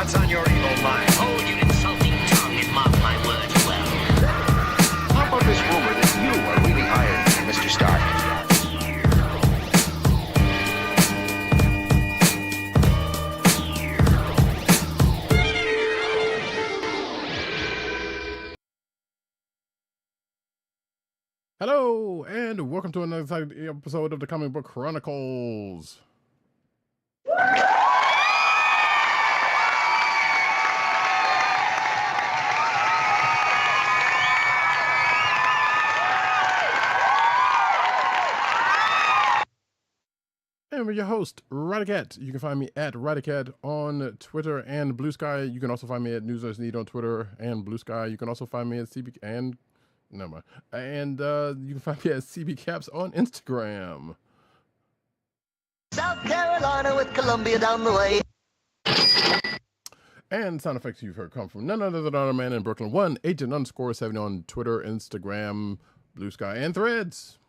What's on your evil mind? Hold your insulting tongue and mark my words well. How about this rumor that you are really Iron Man, Mr. Stark? Hello, and welcome to another episode of the Comic Book Chronicles. And we're your host, Roddykat. You can find me at Roddykat on Twitter and Blue Sky. You can also find me at NewsNerd on Twitter and Blue Sky. You can also find me at CB and never mind. And you can find me at CB Caps on Instagram. South Carolina with Columbia down the way. And sound effects you've heard come from none other than our man in Brooklyn, @agent_70 on Twitter, Instagram, Blue Sky, and Threads.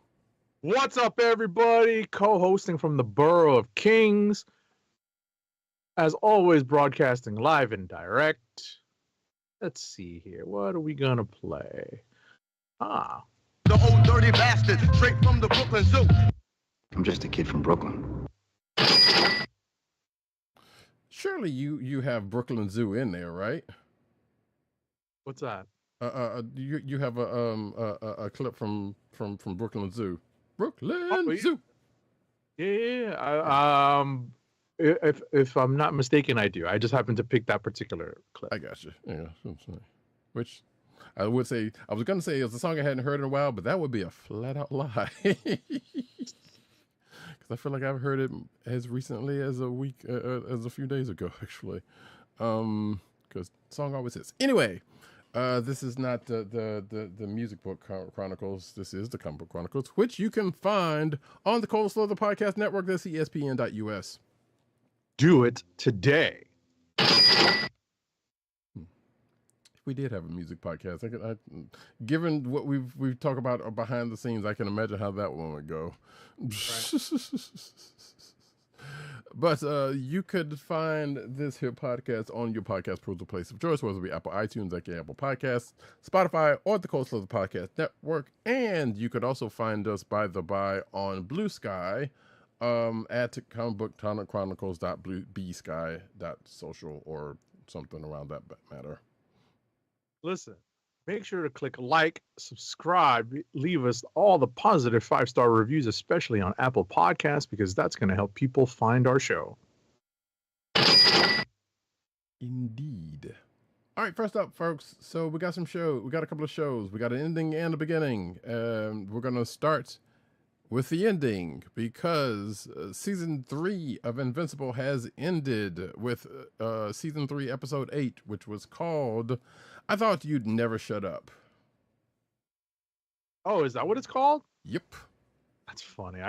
What's up, everybody? Co-hosting from the Borough of Kings. As always, broadcasting live and direct. Let's see here. What are we gonna play? The old dirty bastard, straight from the Brooklyn Zoo. I'm just a kid from Brooklyn. Surely you have Brooklyn Zoo in there, right? What's that? You have a clip from Brooklyn Zoo. Brooklyn Oh, Zoo. Yeah. If I'm not mistaken, I do. I just happened to pick that particular clip. I got you. Yeah. Which I would say, I was going to say it was a song I hadn't heard in a while, but that would be a flat out lie. Because I feel like I've heard it as recently as a few days ago, actually. Because the song always is. Anyway, this is not the Music Book Chronicles. This is the Comic Book Chronicles, which you can find on the Coleslaw the Podcast Network. That's ESPN.us. Do it today. We did have a music podcast. Given what we've talked about behind the scenes, I can imagine how that one would go. Right. But you could find this here podcast on your podcast provider place of choice, whether it be Apple iTunes, aka Apple Podcasts, Spotify, or the Coastal Podcast Network. And you could also find us by on Blue Sky at comicbookchronicles.bsky.social or something around that matter. Listen, make sure to click like, subscribe, leave us all the positive 5-star reviews, especially on Apple Podcasts, because that's going to help people find our show. Indeed. All right, first up, folks. So we got a couple of shows. We got an ending and a beginning. We're going to start with the ending because season 3 of Invincible has ended with season 3, episode 8, which was called I Thought You'd Never Shut Up. Oh, is that what it's called? Yep. That's funny.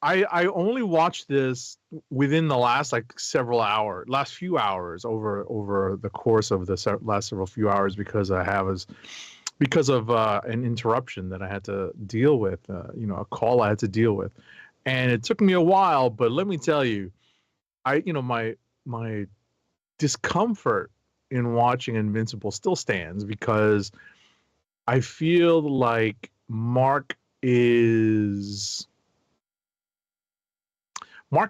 I only watched this within the last last few hours over the course of the last several few hours because of an interruption that I had to deal with, a call I had to deal with. And it took me a while, but let me tell you, my discomfort in watching Invincible still stands because I feel like Mark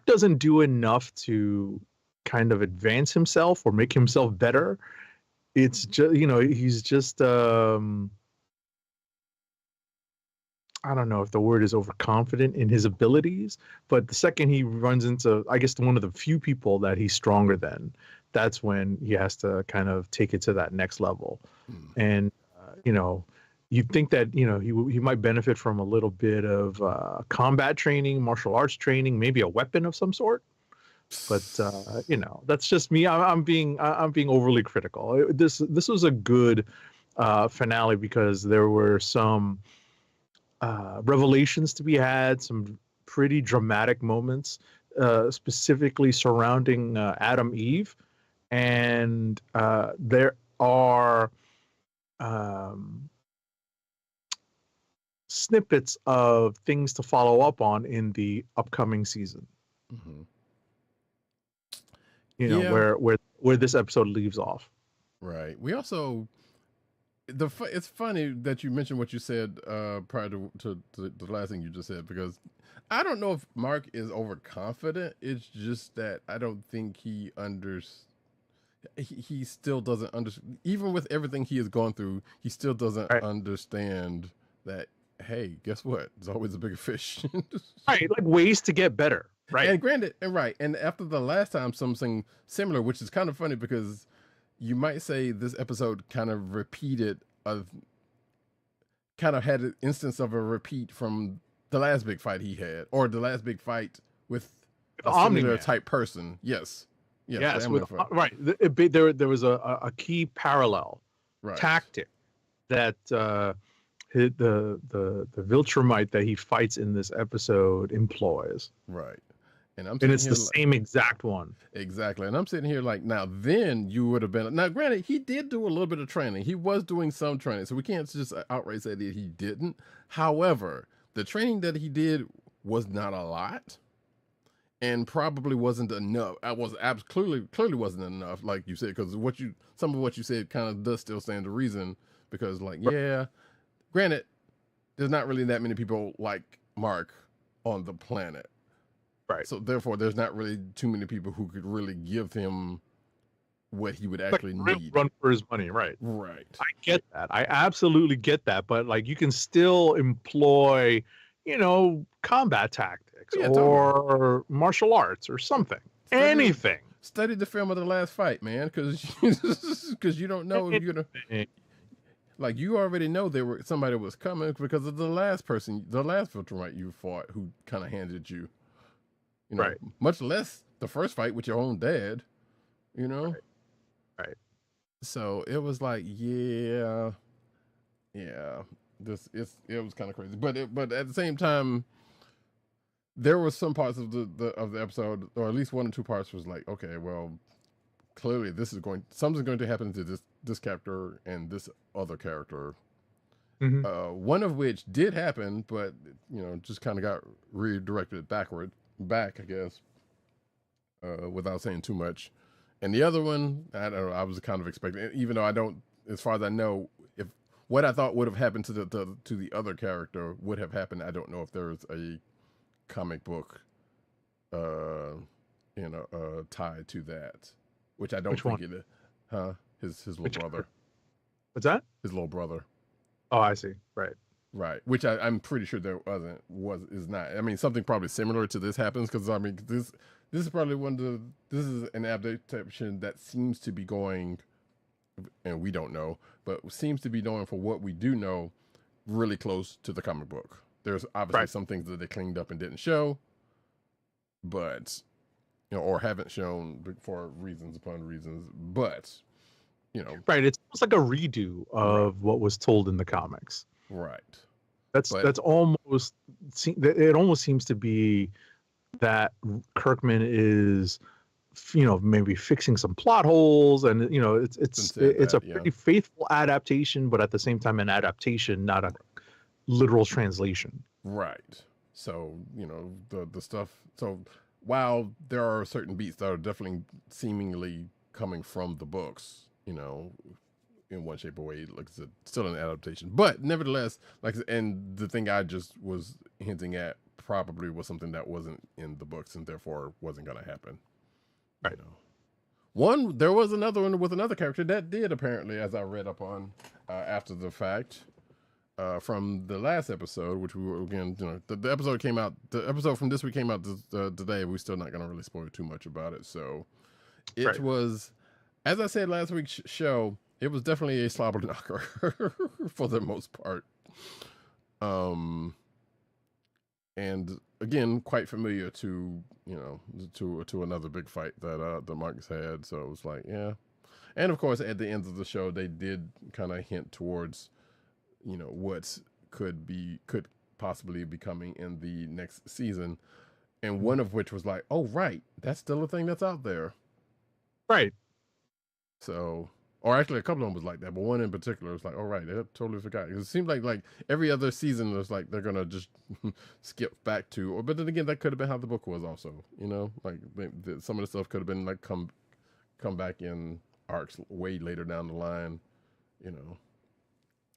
doesn't do enough to kind of advance himself or make himself better. It's just, he's just, I don't know if the word is overconfident in his abilities, but the second he runs into, I guess, one of the few people that he's stronger than, that's when he has to kind of take it to that next level. And, you think that, he might benefit from a little bit of combat training, martial arts training, maybe a weapon of some sort. But that's just me. I'm being overly critical. This was a good finale because there were some revelations to be had, some pretty dramatic moments, specifically surrounding Adam Eve, and there are snippets of things to follow up on in the upcoming season. Mm-hmm. Where where this episode leaves off. Right. We also it's funny that you mentioned what you said prior to the last thing you just said, because I don't know if Mark is overconfident. It's just that I don't think he still doesn't understand. Even with everything he has gone through, he still doesn't understand that, hey, guess what? There's always a bigger fish. Right, like ways to get better. Right. And granted, and after the last time, something similar, which is kind of funny because you might say this episode kind of had an instance of a repeat from the last big fight he had, or the last big fight with a similar type person. Yes. Yes. Right. There was a key parallel tactic that the Viltrumite that he fights in this episode employs. Right. And it's the same exact one. Exactly. And I'm sitting here like, now then you would have been, now granted, he did do a little bit of training. He was doing some training, so we can't just outright say that he didn't. However, the training that he did was not a lot and probably wasn't enough. Clearly wasn't enough, like you said, because some of what you said kind of does still stand to reason, because granted, there's not really that many people like Mark on the planet. Right. So therefore, there's not really too many people who could really give him what he would actually need. Run for his money, right? Right. I get that. I absolutely get that. But like, you can still employ, combat tactics or martial arts or something. Anything. Study the film of the last fight, man, because you don't know if you're gonna. Like, you already know somebody was coming because of the last Viltrumite you fought, who kind of handed you. Right. Much less the first fight with your own dad, Right. So it was like, it was kind of crazy, but at the same time, there was some parts of the episode, or at least one or two parts, was like, okay, well, clearly something's going to happen to this character and this other character. Mm-hmm. One of which did happen, but just kind of got redirected back, I guess, without saying too much. And the other one, I don't know, I was kind of expecting, even though I don't, as far as I know, if what I thought would have happened to the other character would have happened, I don't know if there was a comic book, tied to that, which I don't think it is. Huh? His little brother. What's that? His little brother. Oh, I see. Right. Right, which I'm pretty sure there is not. I mean, something probably similar to this happens, because this is probably this is an adaptation that seems to be going, and we don't know, but seems to be going, for what we do know, really close to the comic book. There's obviously some things that they cleaned up and didn't show, but or haven't shown for reasons upon reasons, but right. It's almost like a redo of what was told in the comics. Right. That's almost, it almost seems to be that Kirkman is, maybe fixing some plot holes, and it's a pretty faithful adaptation, but at the same time an adaptation, not a literal translation. Right. So the stuff. So while there are certain beats that are definitely seemingly coming from the books, in one shape or way, like I said, still an adaptation, but nevertheless, and the thing I just was hinting at probably was something that wasn't in the books and therefore wasn't going to happen. Right. There was another one with another character that did, apparently, as I read up on after the fact, from the last episode, which we were, again, the episode came out, the episode from this week came out today. We're still not going to really spoil too much about it. So it was, as I said last week's show, it was definitely a slobber knocker for the most part. And again, quite familiar to another big fight that the Marks had. So it was like, yeah. And of course, at the end of the show, they did kind of hint towards, what could possibly be coming in the next season. And one of which was like, oh, right, that's still a thing that's out there. Right. So, or actually a couple of them was like that, but one in particular was like, oh, right, I totally forgot. It seemed like every other season was like, they're going to just skip back to, but then again, that could have been how the book was also, like some of the stuff could have been like come back in arcs way later down the line, you know,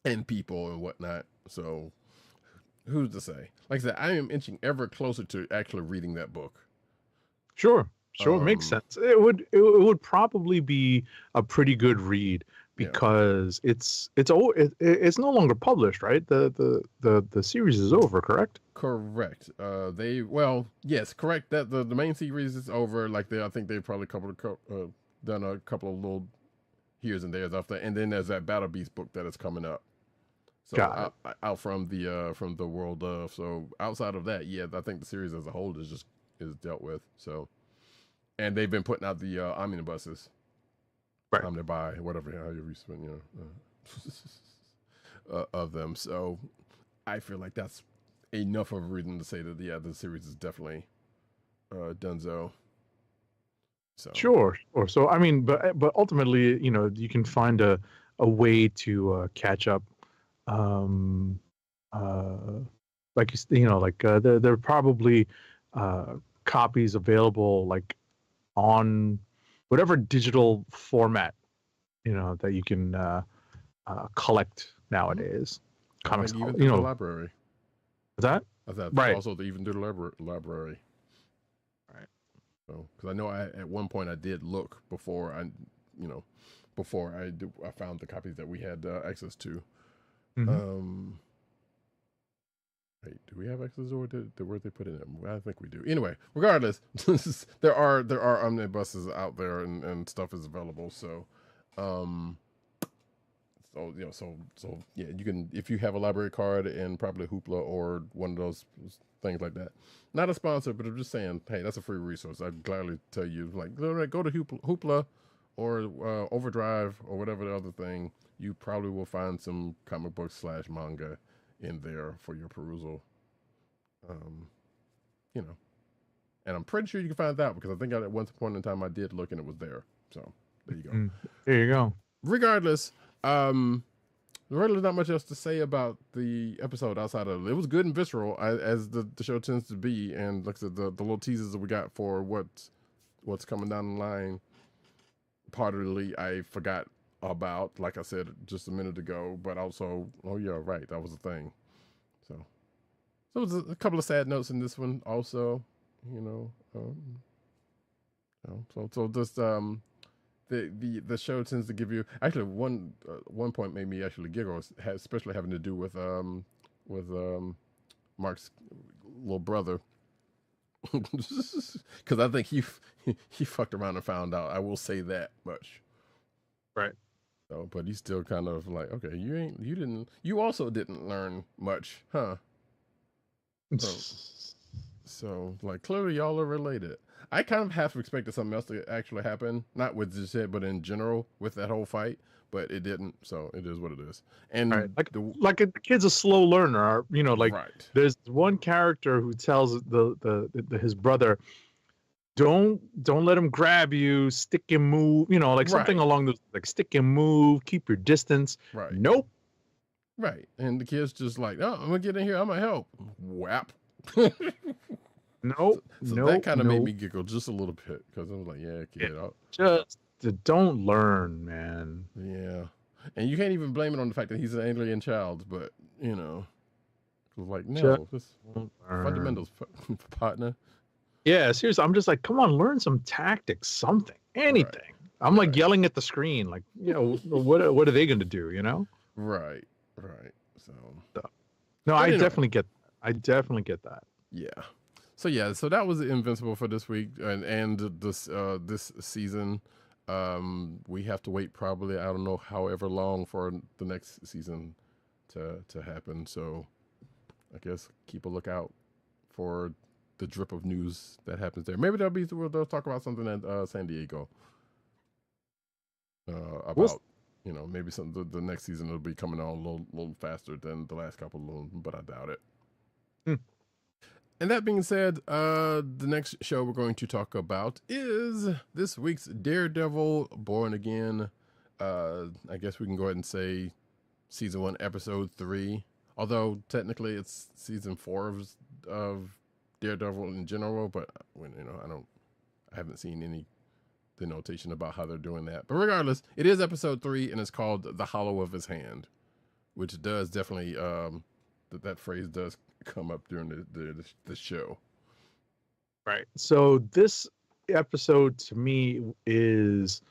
and people and whatnot. So who's to say? Like I said, I am inching ever closer to actually reading that book. Sure, makes sense. It would probably be a pretty good read because it's no longer published, right? The series is over, correct? Correct. Yes, correct. That the main series is over. Like I think they've probably done a couple of little here's and there's after, and then there's that Battle Beast book that is coming up. So out from the world of. So outside of that, yeah, I think the series as a whole is dealt with. So, and they've been putting out the omnibuses, right? Omnibuy, whatever how you spend, of them. So, I feel like that's enough of a reason to say that the series is definitely donezo. So sure. So I mean, but ultimately, you can find a way to catch up. Like there are probably copies available like on whatever digital format that you can collect nowadays. Comics, even through the library. Is that? Right. Also, even through the library. Right. So, because I know at one point I did look before I found the copies that we had access to. Mm-hmm. Wait, do we have access or where they put it in? I think we do. Anyway, regardless, there are omnibuses out there and stuff is available. So, you can, if you have a library card and probably Hoopla or one of those things like that. Not a sponsor, but I'm just saying, hey, that's a free resource. I'd gladly tell you, like, go to Hoopla or Overdrive or whatever the other thing. You probably will find some comic books / manga in there for your perusal. And I'm pretty sure you can find that because I think at one point in time I did look and it was there. So there you go. There you go. Regardless, really not much else to say about the episode outside of it was good and visceral as the show tends to be, and like I said, the little teasers that we got for what's coming down the line. Partly I forgot about, like I said just a minute ago, but also, oh yeah, right, that was a thing. So it was a couple of sad notes in this one also, so just the show tends to give you actually one point made me actually giggle, especially having to do with Mark's little brother. Because I think he fucked around and found out. I will say that much. Right. So, but he's still kind of like, okay, you also didn't learn much, huh? So like clearly y'all are related. I kind of half expected something else to actually happen, not with this shit, but in general with that whole fight. But it didn't, so it is what it is. And right. Like a kid's a slow learner, right. There's one character who tells his brother, don't let him grab you, stick and move, something along those, like stick and move, keep your distance. Right. Nope. Right. And the kid's just like, oh, I'm gonna get in here, I'm gonna help. Whap. Nope. So that kind of made me giggle just a little bit because I was like, yeah, kid. Just don't learn, man. Yeah. And you can't even blame it on the fact that he's an alien child, but like, no, this fundamentals, partner. Yeah, seriously, I'm just like, come on, learn some tactics, something, anything. Right. I'm like yelling at the screen, like, what are they going to do, Right. So no, I definitely get that. Yeah. So that was Invincible for this week and this season. We have to wait probably, I don't know, however long for the next season to happen. So I guess keep a lookout for the drip of news that happens there. Maybe they'll talk about something at San Diego. About maybe the next season will be coming on a little faster than the last couple, but I doubt it. And that being said, the next show we're going to talk about is this week's Daredevil Born Again. I guess we can go ahead and say season 1, episode 3. Although technically it's season 4 of Daredevil in general, but when I haven't seen the notation about how they're doing that. But regardless, it is episode 3, and it's called "The Hollow of His Hand," which does definitely that phrase does come up during the show. Right. So this episode to me is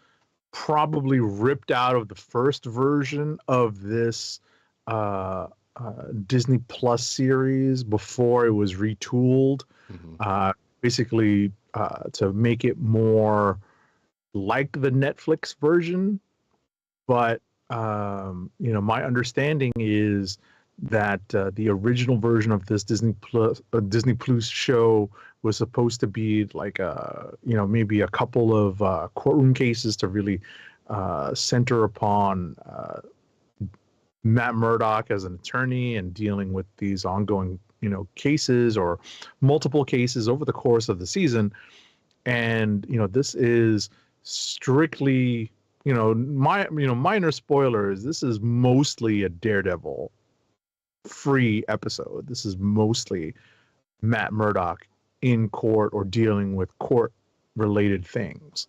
probably ripped out of the first version of this Disney Plus series before it was retooled, basically to make it more like the Netflix version. But my understanding is that the original version of this Disney Plus show was supposed to be like maybe a couple of courtroom cases to really center upon Matt Murdock as an attorney and dealing with these ongoing cases or multiple cases over the course of the season. And this is strictly minor spoilers. This is mostly a Daredevil free episode. This is mostly Matt Murdock in court or dealing with court related things.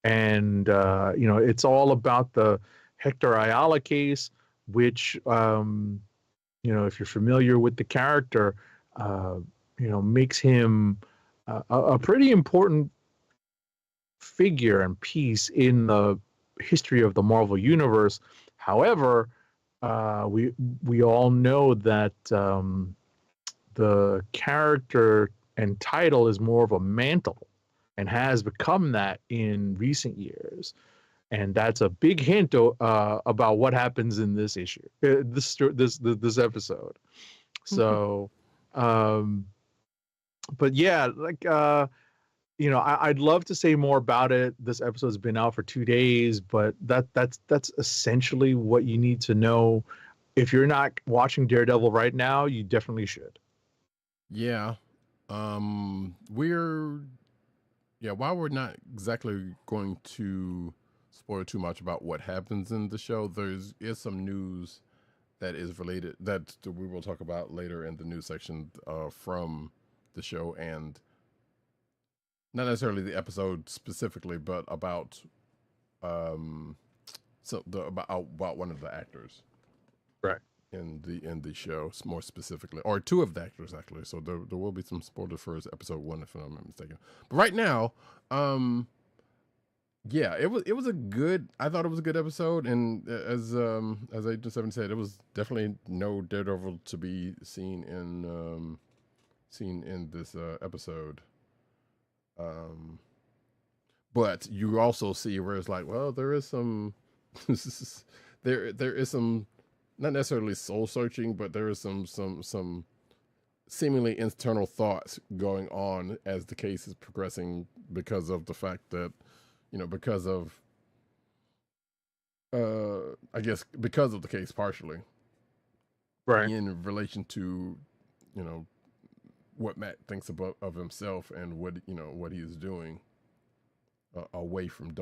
And it's all about the Hector Ayala case, which if you're familiar with the character, makes him a pretty important figure and piece in the history of the Marvel Universe. However, we all know that the character and title is more of a mantle and has become that in recent years. And that's a big hint about what happens in this issue, this episode. So, but yeah, I'd love to say more about it. This episode's been out for 2 days, but that's essentially what you need to know. If you're not watching Daredevil right now, you definitely should. Yeah. While we're not exactly going to spoil too much about what happens in the show, is some news that is related that we will talk about later in the news section from the show, and not necessarily the episode specifically, but about about one of the actors, right, in the show, more specifically, or 2 of the actors actually. So there will be some spoilers for episode 1 if I'm not mistaken. But right now, yeah, it was a good. I thought it was a good episode, and as Agent 7 said, it was definitely no Daredevil to be seen in this episode. But you also see where it's like, well, there is some there is some, not necessarily soul searching, but there is some seemingly internal thoughts going on as the case is progressing, because of the fact that because of I guess because of the case partially, right, in relation to what Matt thinks of himself and what he is doing away from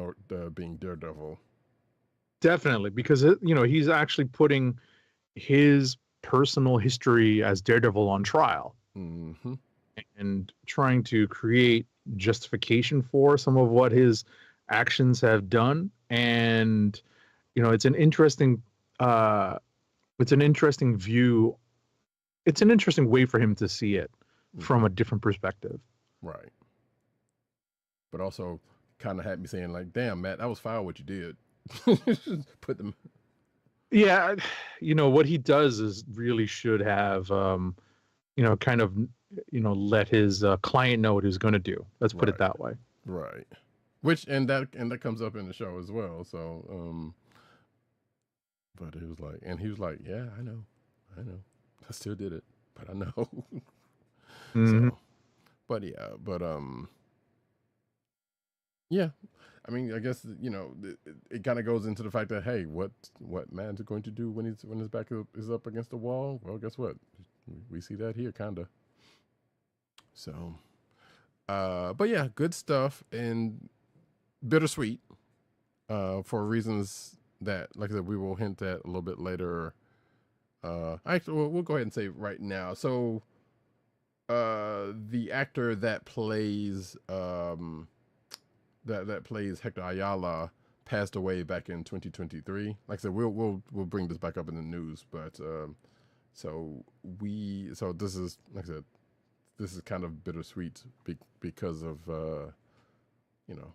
being Daredevil. Definitely, because he's actually putting his personal history as Daredevil on trial, and trying to create justification for some of what his actions have done. And it's an interesting view. It's an interesting way for him to see it from a different perspective. Right. But also kind of had me saying, like, damn, Matt, that was foul what you did. Put them. Yeah. What he does is really should have, kind of, let his client know what he's going to do. Let's put it that way. Right. And that comes up in the show as well. So, but it was like, and he was like, yeah, I know. I still did it, but I know. So, but yeah, yeah. I mean, I guess it kind of goes into the fact that, hey, what Matt's going to do when his back is up against the wall? Well, guess what? We see that here, kind of. So, but yeah, good stuff and bittersweet for reasons that, like I said, we will hint at a little bit later. Actually, we'll go ahead and say right now. So, the actor that plays that plays Hector Ayala passed away back in 2023. Like I said, we'll bring this back up in the news, but so this is, like I said, this is kind of bittersweet because of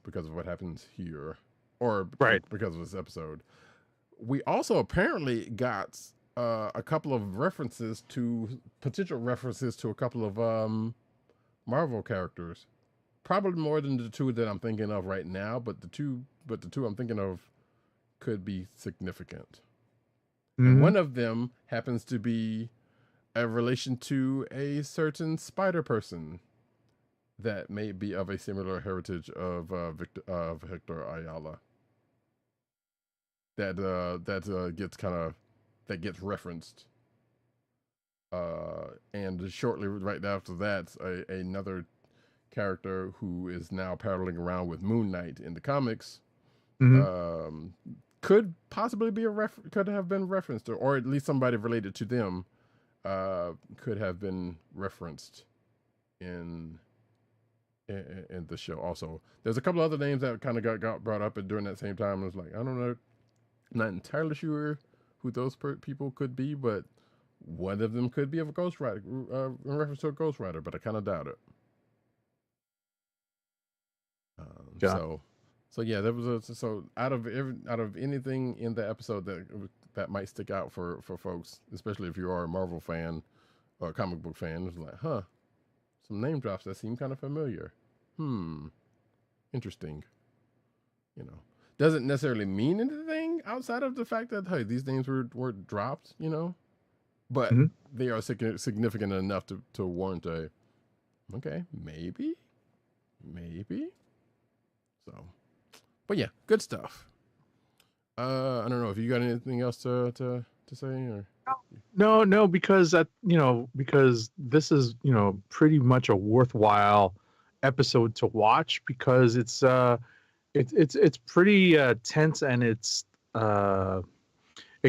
because of what happens here, or because of this episode. We also apparently got a couple of potential references to a couple of Marvel characters. Probably more than the two that I'm thinking of right now, but the two I'm thinking of could be significant. And one of them happens to be a relation to a certain spider person that may be of a similar heritage of Hector Ayala. That gets referenced. And shortly right after that, another character who is now paddling around with Moon Knight in the comics could possibly be could have been referenced, or at least somebody related to them could have been referenced in the show. Also, there's a couple other names that kind of got brought up during that same time. I was like, I don't know, I'm not entirely sure who those people could be, but one of them could be of a Ghost Rider, in reference to a Ghost Rider, but I kind of doubt it. So yeah, there was out of anything in the episode that might stick out for folks, especially if you are a Marvel fan or a comic book fan, it's like, some name drops that seem kind of familiar. Interesting. Doesn't necessarily mean anything outside of the fact that, hey, these names were dropped, but they are significant enough to warrant okay, maybe. So, but yeah, good stuff. I don't know if you got anything else to say, or no, because because this is pretty much a worthwhile episode to watch, because it's pretty tense, and it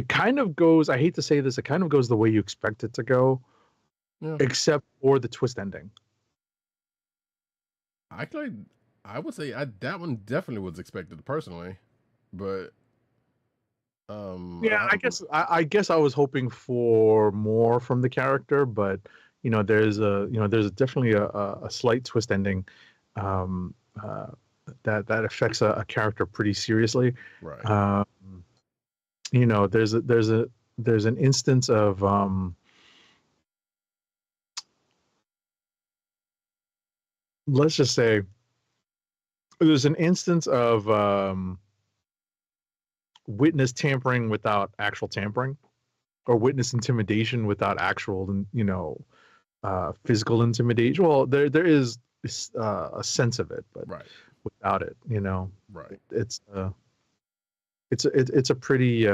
kind of goes, I hate to say this, it kind of goes the way you expect it to go, except for the twist ending. Actually, I would say that one definitely was expected personally, but I guess I was hoping for more from the character, but there's definitely a slight twist ending that affects a character pretty seriously. Right. There's an instance of let's just say there's an instance of witness tampering without actual tampering, or witness intimidation without actual physical intimidation. Well, there is a sense of it, but without it, right. It's a pretty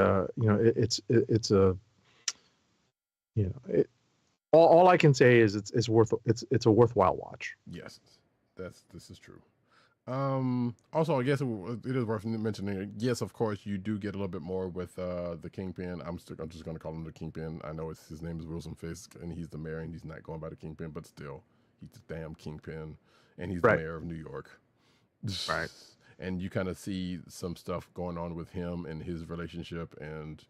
all I can say is it's a worthwhile watch. Yes, this is true. Also, I guess it is worth mentioning. Yes, of course, you do get a little bit more with the Kingpin. I'm just going to call him the Kingpin. I know his name is Wilson Fisk, and he's the mayor, and he's not going by the Kingpin, but still, he's the damn Kingpin, and he's the mayor of New York. Right. And you kind of see some stuff going on with him and his relationship, and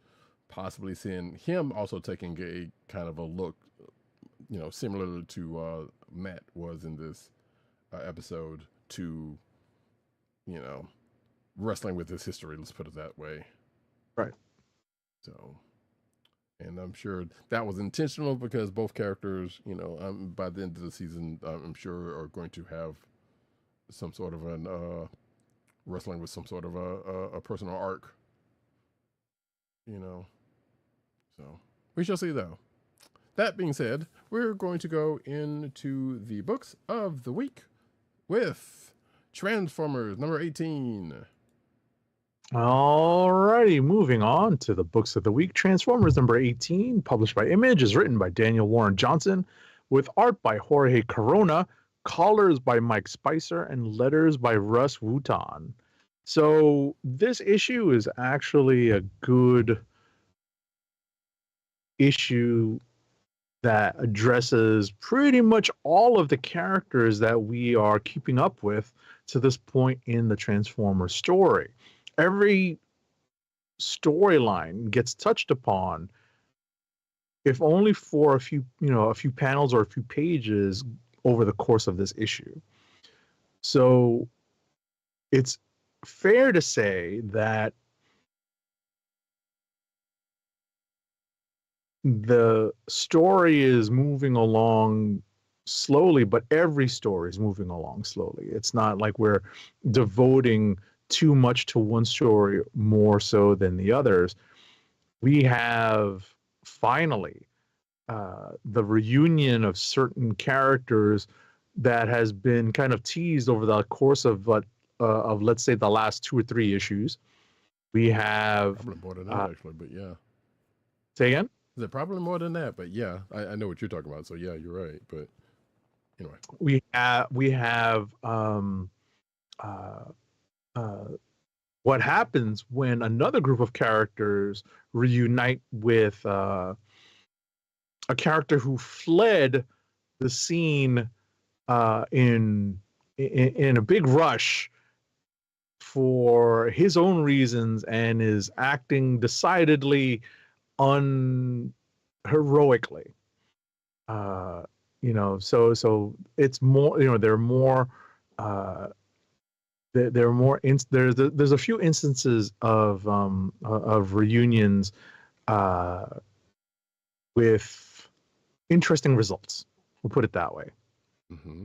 possibly seeing him also taking a kind of a look, similar to Matt was in this episode, to wrestling with his history, let's put it that way. Right. So, and I'm sure that was intentional, because both characters, by the end of the season, I'm sure are going to have some sort of an wrestling with some sort of a personal arc, So we shall see, though. That being said, we're going to go into the books of the week with Transformers number 18. Alrighty, moving on to the books of the week. Transformers number 18, published by Image, is written by Daniel Warren Johnson, with art by Jorge Corona, colors by Mike Spicer, and letters by Russ Wooton. So this issue is actually a good issue that addresses pretty much all of the characters that we are keeping up with to this point in the Transformers story. Every storyline gets touched upon, if only for a few panels or a few pages over the course of this issue. So it's fair to say that the story is moving along slowly, but every story is moving along slowly. It's not like we're devoting too much to one story more so than the others. We have finally the reunion of certain characters that has been kind of teased over the course of let's say the last 2 or 3 issues. We have probably more than that actually, but yeah. Say again? Is it probably more than that? But yeah, I know what you're talking about. So yeah, you're right. But anyway, we have what happens when another group of characters reunite with a character who fled the scene in a big rush for his own reasons and is acting decidedly unheroically. So it's more, there are more there's a few instances of reunions with interesting results. We'll put it that way. Mm-hmm.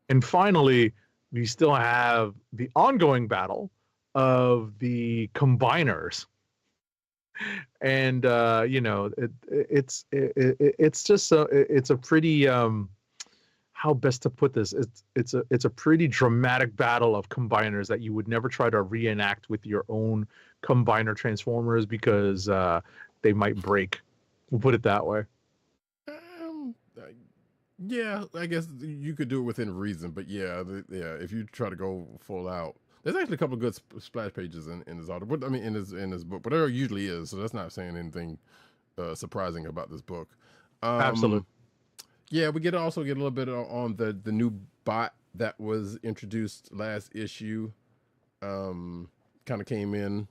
And finally, we still have the ongoing battle of the combiners. And it's a pretty how best to put this? It's a pretty dramatic battle of combiners that you would never try to reenact with your own combiner transformers because they might break. We'll put it that way. Yeah, I guess you could do it within reason, but yeah, if you try to go full out, there's actually a couple of good splash pages in his author, but I mean in his book, but there usually is, so that's not saying anything surprising about this book. Absolutely. Yeah, we also get a little bit on the new bot that was introduced last issue. Kind of came in.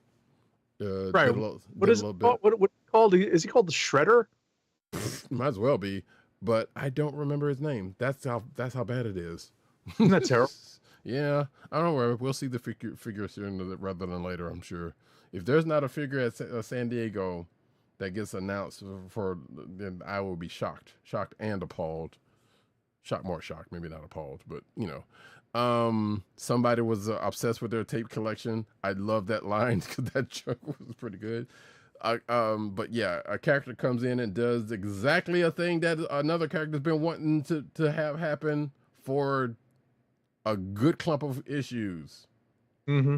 Right. What is it called? What called? Is he called the Shredder? Might as well be, but I don't remember his name. That's how bad it is. That's terrible. Yeah, I don't worry. We'll see the figure sooner rather than later, I'm sure. If there's not a figure at San Diego that gets announced then I will be shocked and appalled. More shocked, maybe not appalled, but somebody was obsessed with their tape collection. I love that line because that joke was pretty good. But yeah, a character comes in and does exactly a thing that another character's been wanting to have happen for a good clump of issues. Mm-hmm.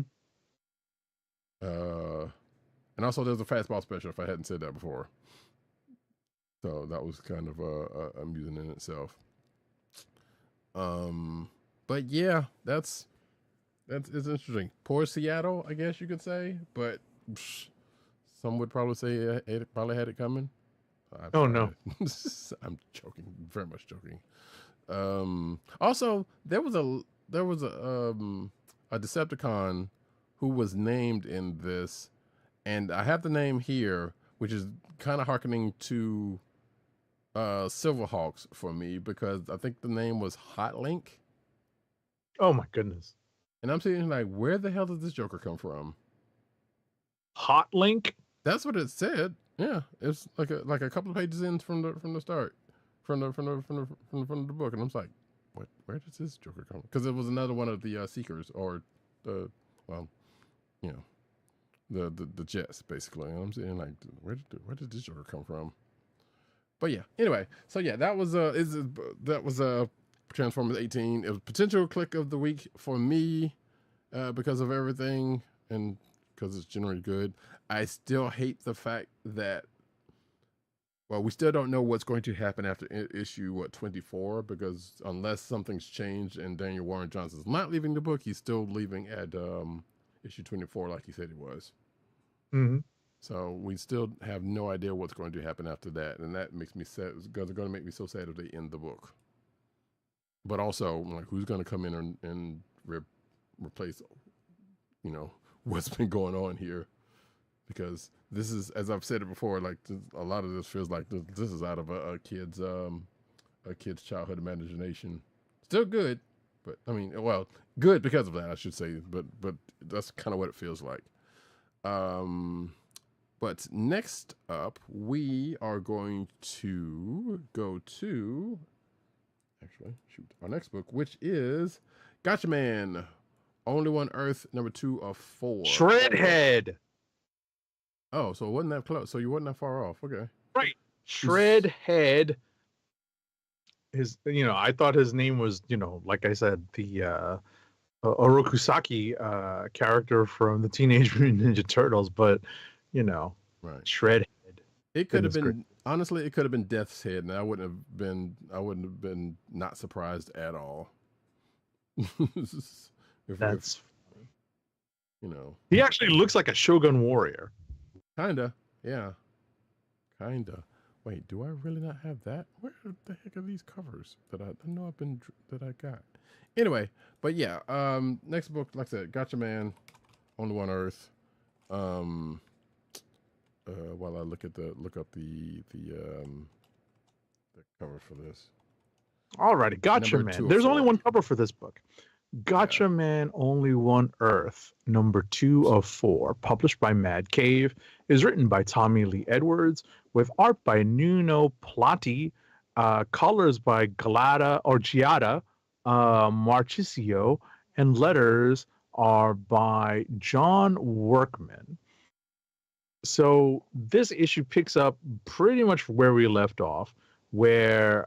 And also there's a fastball special, if I hadn't said that before. So that was kind of amusing in itself. But yeah, it's interesting. Poor Seattle, I guess you could say, but some would probably say it probably had it coming. Oh no. I'm joking, very much joking. Also there was a Decepticon who was named in this, and I have the name here, which is kind of hearkening to Silverhawks for me, because I think the name was Hot Link. Oh my goodness. And I'm sitting like, where the hell did this Joker come from? Hot Link? That's what it said. Yeah, it's like a couple of pages in from the start, from the book, and I'm like, where does this Joker come from? Because it was another one of the Seekers, or the Jets, basically. And I'm saying like, where did this Joker come from? But yeah, anyway, so yeah, that was Transformers 18. It was potential click of the week for me because of everything and because it's generally good. I still hate the fact that, well, we still don't know what's going to happen after issue 24, because unless something's changed and Daniel Warren Johnson's not leaving the book, he's still leaving at issue 24 like he said he was. Mm-hmm. So we still have no idea what's going to happen after that, and that makes me sad. It's going to make me so sad if they end the book. But also, like, who's going to come in and replace, what's been going on here, because this is, as I've said it before, like a lot of this feels like this is out of a kid's childhood imagination. Still good, but I mean, well, good because of that, I should say. But that's kind of what it feels like. But next up, we are going to go to our next book, which is Gatchaman, Only One Earth, number 2 of 4. Shredhead. Oh, so it wasn't that close. So you wasn't that far off. Okay. Right. Shredhead. I thought his name was, like I said, the Orokusaki character from the Teenage Mutant Ninja Turtles, but right. Shredhead. It could have been, honestly, it could have been Death's Head, and I wouldn't have been not surprised at all. That's he actually looks like a Shogun warrior. Kinda, yeah, kinda. Wait, do I really not have that? Where the heck are these covers that I know that I got? Anyway, but yeah, next book, like I said, Gatchaman, Only One Earth. While I look up the cover for this. Alrighty, Gatchaman. There's only one cover for this book. Gatchaman, Only One Earth, number 2 of 4, published by Mad Cave, is written by Tommy Lee Edwards, with art by Nuno Platti, colors by Giada Marchisio, and letters are by John Workman. So this issue picks up pretty much where we left off, where,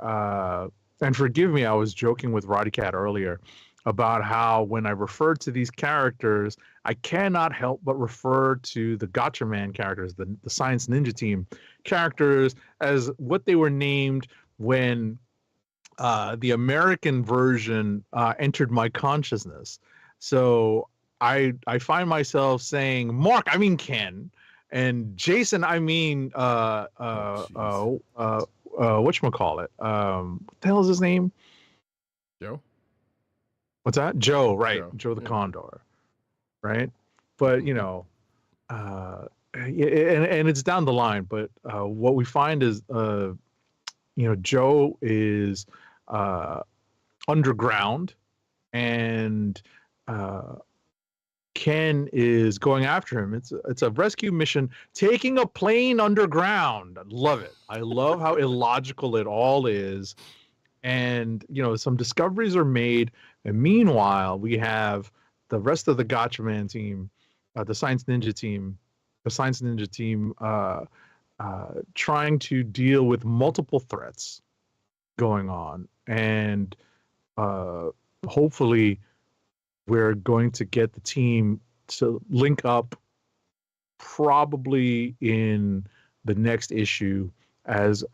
and forgive me, I was joking with Roddykat earlier about how when I refer to these characters, I cannot help but refer to the Gatchaman characters, the Science Ninja Team characters, as what they were named when the American version entered my consciousness. So I find myself saying, Mark, I mean Ken, and Jason, I mean whatchamacallit? What the hell is his name? Joe? What's that? Joe, right? Joe the Condor, right? But and it's down the line. But what we find is, Joe is underground, and Ken is going after him. It's a rescue mission, taking a plane underground. I love it. I love how illogical it all is. And some discoveries are made, and meanwhile we have the rest of the Gatchaman team, the Science Ninja team, trying to deal with multiple threats going on, and hopefully we're going to get the team to link up probably in the next issue, as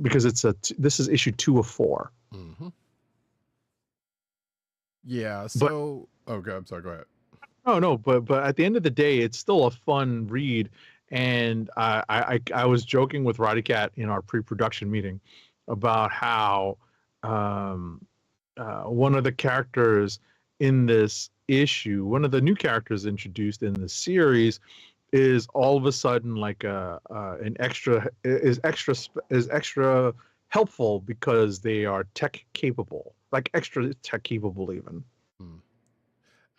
because this is issue 2 of 4. Mm-hmm. Yeah. So, okay, I'm sorry. Go ahead. Oh no, but at the end of the day, it's still a fun read, and I was joking with Roddykat in our pre-production meeting about how one of the characters in this issue, one of the new characters introduced in the series, is all of a sudden like an extra helpful because they are tech capable, like extra tech capable even.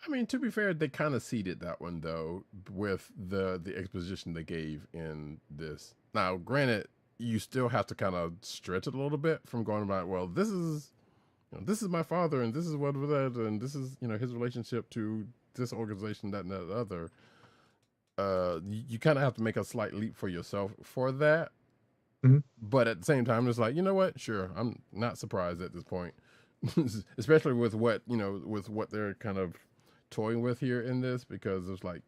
I mean, to be fair, they kind of seeded that one though with the exposition they gave in this. Now, granted, you still have to kind of stretch it a little bit from going about, well, this is my father, and this is what that, and this is his relationship to this organization, that and that other. You kind of have to make a slight leap for yourself for that. Mm-hmm. But at the same time, it's like, you know what? Sure, I'm not surprised at this point, especially with what they're kind of toying with here in this, because it's like,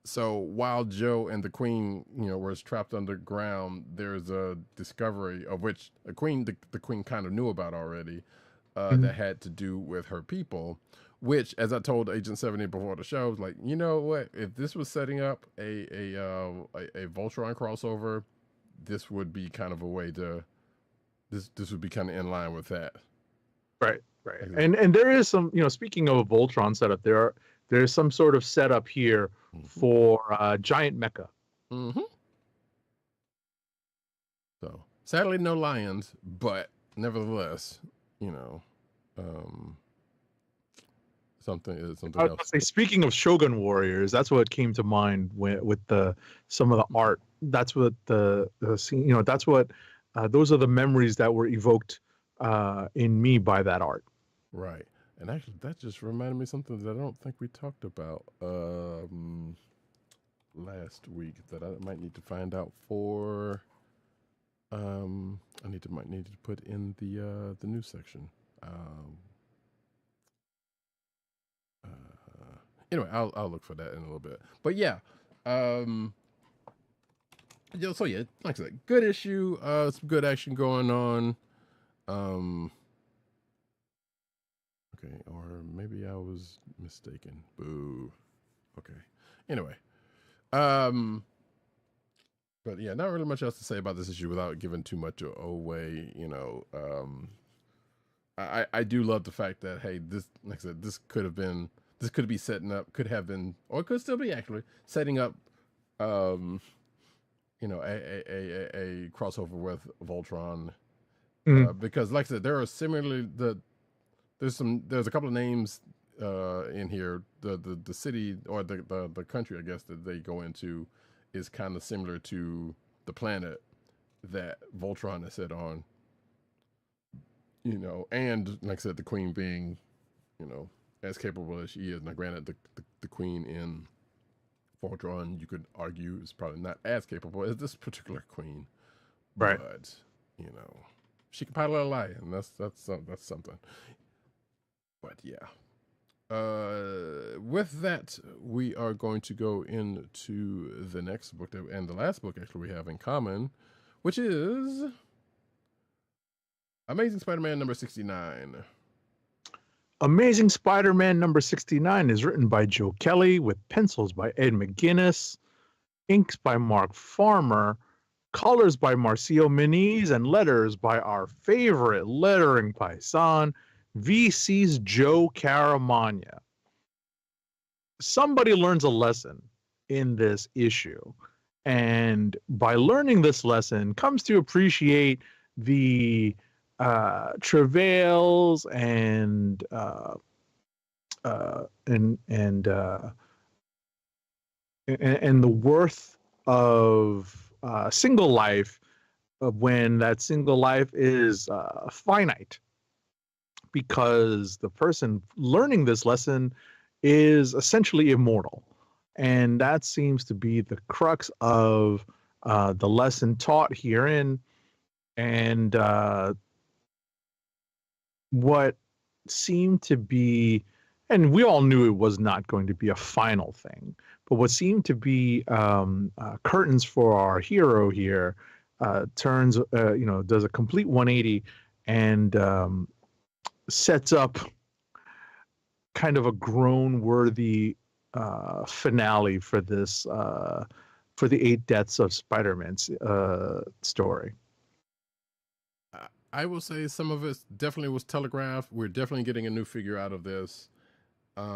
so while Joe and the Queen, were trapped underground, there's a discovery of which the Queen kind of knew about already, that had to do with her people. Which, as I told Agent 70 before the show, was like, you know what? If this was setting up a Voltron crossover, this would be kind of a way to this would be kind of in line with that. Right. And there is some, speaking of a Voltron setup, there there's some sort of setup here for giant mecha. Mm-hmm. So sadly, no lions, but nevertheless, something I was else. gonna say, speaking of Shogun Warriors, that's what came to mind with some of the art. That's what the scene, that's what those are the memories that were evoked in me by that art. Right. And actually, that just reminded me of something that I don't think we talked about last week that I might need to find out for. I might need to put in the news section. Anyway, I'll look for that in a little bit. But yeah, so yeah, like I said, good issue. Some good action going on. Okay, or maybe I was mistaken. Boo. Okay. Anyway, but yeah, not really much else to say about this issue without giving too much away. I do love the fact that, hey, this, like I said, this could be setting up, could have been, or could still be actually setting up, a crossover with Voltron, because like I said, there are similarly there's a couple of names in here. The city or the country, I guess, that they go into is kind of similar to the planet that Voltron is set on. And like I said, the Queen being, as capable as she is. Now, granted, the Queen in Voltron, you could argue, is probably not as capable as this particular Queen, right? But she can pilot a lion. That's something. But yeah. With that, we are going to go into the next book and the last book actually we have in common, which is Amazing Spider-Man number 69. Amazing Spider-Man number 69 is written by Joe Kelly with pencils by Ed McGuinness, inks by Mark Farmer, colors by Marcio Miniz, and letters by our favorite lettering paisan, VC's Joe Caramagna. Somebody learns a lesson in this issue, and by learning this lesson comes to appreciate the travails and the worth of single life when that single life is finite, because the person learning this lesson is essentially immortal. And that seems to be the crux of the lesson taught herein. And what seemed to be, and we all knew it was not going to be a final thing, but what seemed to be curtains for our hero here turns, does a complete 180 and sets up kind of a groan-worthy finale for this, for the 8 Deaths of Spider-Man's story. I will say some of it definitely was telegraphed. We're definitely getting a new figure out of this.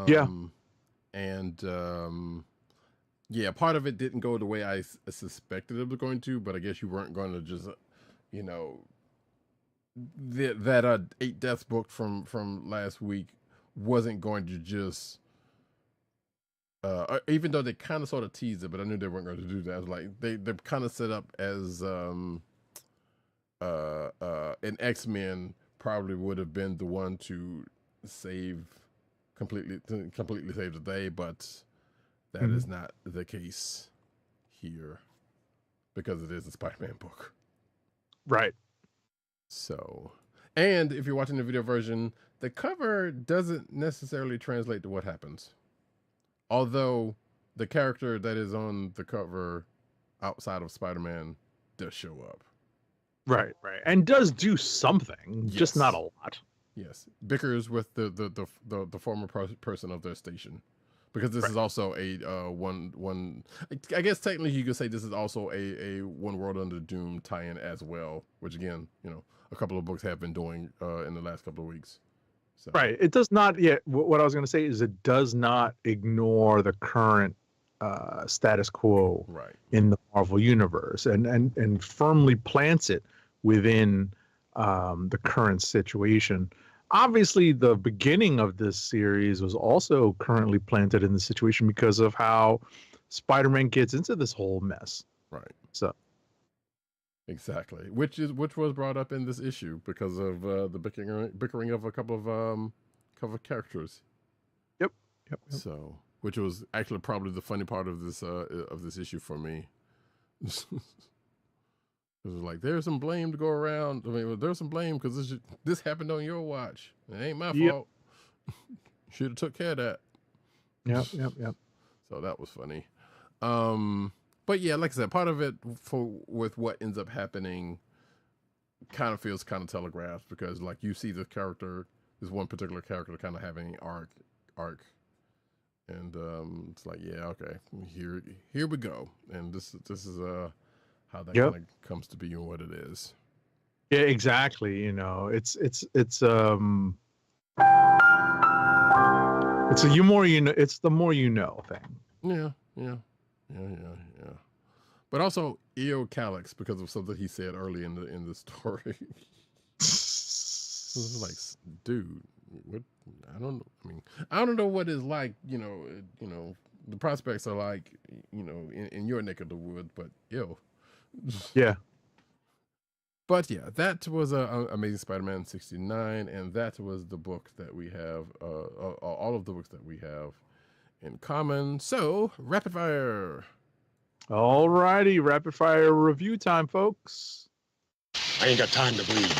Yeah. And part of it didn't go the way I suspected it was going to, but I guess you weren't going to just, that 8 Deaths book from last week wasn't going to just, even though they kind of sort of teased it, but I knew they weren't going to do that. I was like, they're kind of set up as an X-Men probably would have been the one to completely save the day, but that is not the case here because it is a Spider-Man book. Right. So, and if you're watching the video version, the cover doesn't necessarily translate to what happens. Although the character that is on the cover outside of Spider-Man does show up. Right. And does do something, just not a lot. Yes. Bickers with the former person of their station. Because this is also a one. I guess technically you could say this is also a One World Under Doom tie-in as well, which again, a couple of books have been doing in the last couple of weeks. So Right. It does not yet. What I was going to say is it does not ignore the current status quo right. in the Marvel universe, and firmly plants it within the current situation. Obviously, the beginning of this series was also currently planted in the situation because of how Spider-Man gets into this whole mess. Right. So Exactly. Which was brought up in this issue because of the bickering of a couple of characters. Yep. So, which was actually probably the funny part of this issue for me. It was like there's some blame to go around. I mean, there's some blame because this happened on your watch. It ain't my fault. Should have took care of that. Yep. So that was funny. But yeah, like I said, part of it with what ends up happening kind of feels kind of telegraphed because like you see this one particular character kind of having an arc. And it's like, yeah, okay, here we go. And this is how that kind of comes to be and what it is. Yeah, exactly. It's a it's the more you know thing. Yeah. But also Kliqs because of something he said early in the story. It was like, dude, what? I don't know. I mean, I don't know what it's like. The prospects are like, in your neck of the woods. But Yeah. But yeah, that was Amazing Spider-Man 69, and that was the book that we have. All of the books that we have in common. So rapid fire. All righty, rapid fire review time, folks. I ain't got time to bleed.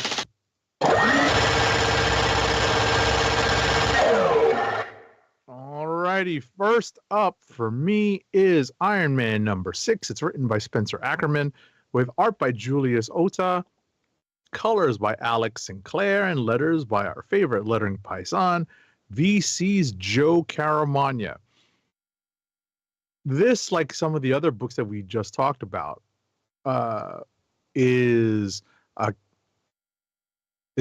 All righty, first up for me is Iron Man #6. It's written by Spencer Ackerman with art by Julius Ota, colors by Alex Sinclair, and letters by our favorite lettering paisan, VC's Joe Caramagna. This, like some of the other books that we just talked about, is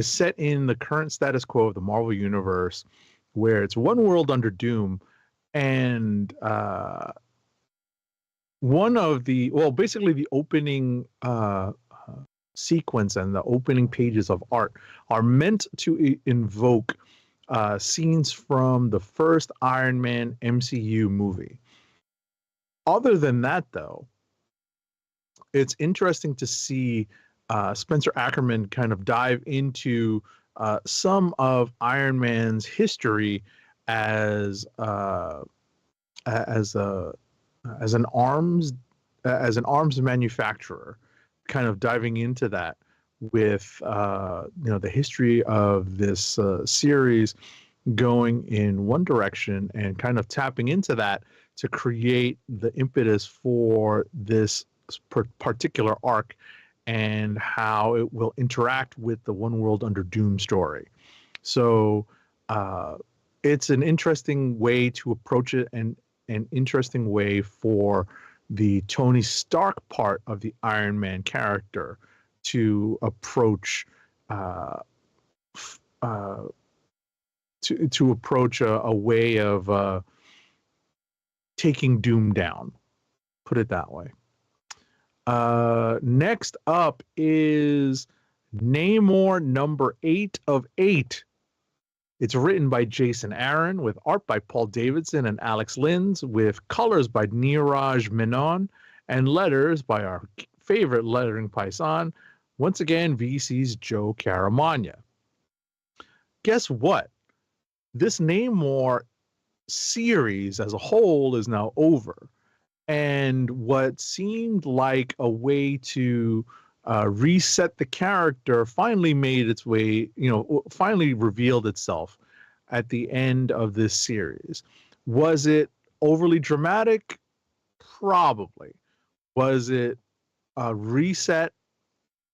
set in the current status quo of the Marvel Universe, where it's one world under doom, and basically the opening sequence and the opening pages of art are meant to invoke scenes from the first Iron Man MCU movie. Other than that, though, it's interesting to see Spencer Ackerman kind of dive into some of Iron Man's history as an arms manufacturer, kind of diving into that with the history of this series going in one direction and kind of tapping into that to create the impetus for this particular arc and how it will interact with the One World Under Doom story. So it's an interesting way to approach it, and an interesting way for the Tony Stark part of the Iron Man character to approach to approach a way of taking Doom down, put it that way. Next up is Namor #8 of 8. It's written by Jason Aaron with art by Paul Davidson and Alex Linz, with colors by Neeraj Menon and letters by our favorite lettering paisan, once again VC's Joe Caramagna. Guess what? This Namor series as a whole is now over, and what seemed like a way to reset the character finally made its way, finally revealed itself at the end of this series. Was it overly dramatic? Probably. Was it a reset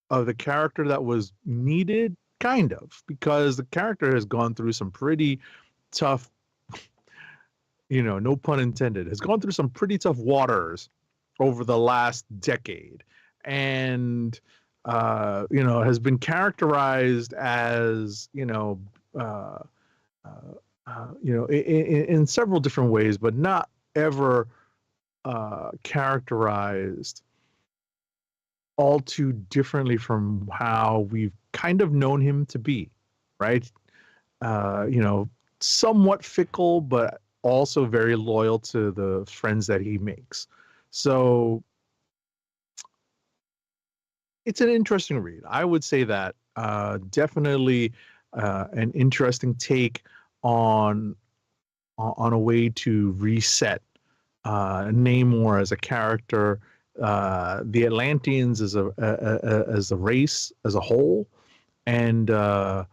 of the character that was needed? Kind of, because the character has gone through some pretty tough, no pun intended, has gone through some pretty tough waters over the last decade, and has been characterized as in several different ways, but not ever characterized all too differently from how we've kind of known him to be, right? Somewhat fickle, but also very loyal to the friends that he makes. So it's an interesting read. I would say that definitely an interesting take on a way to reset Namor as a character, the Atlanteans as a race as a whole, and a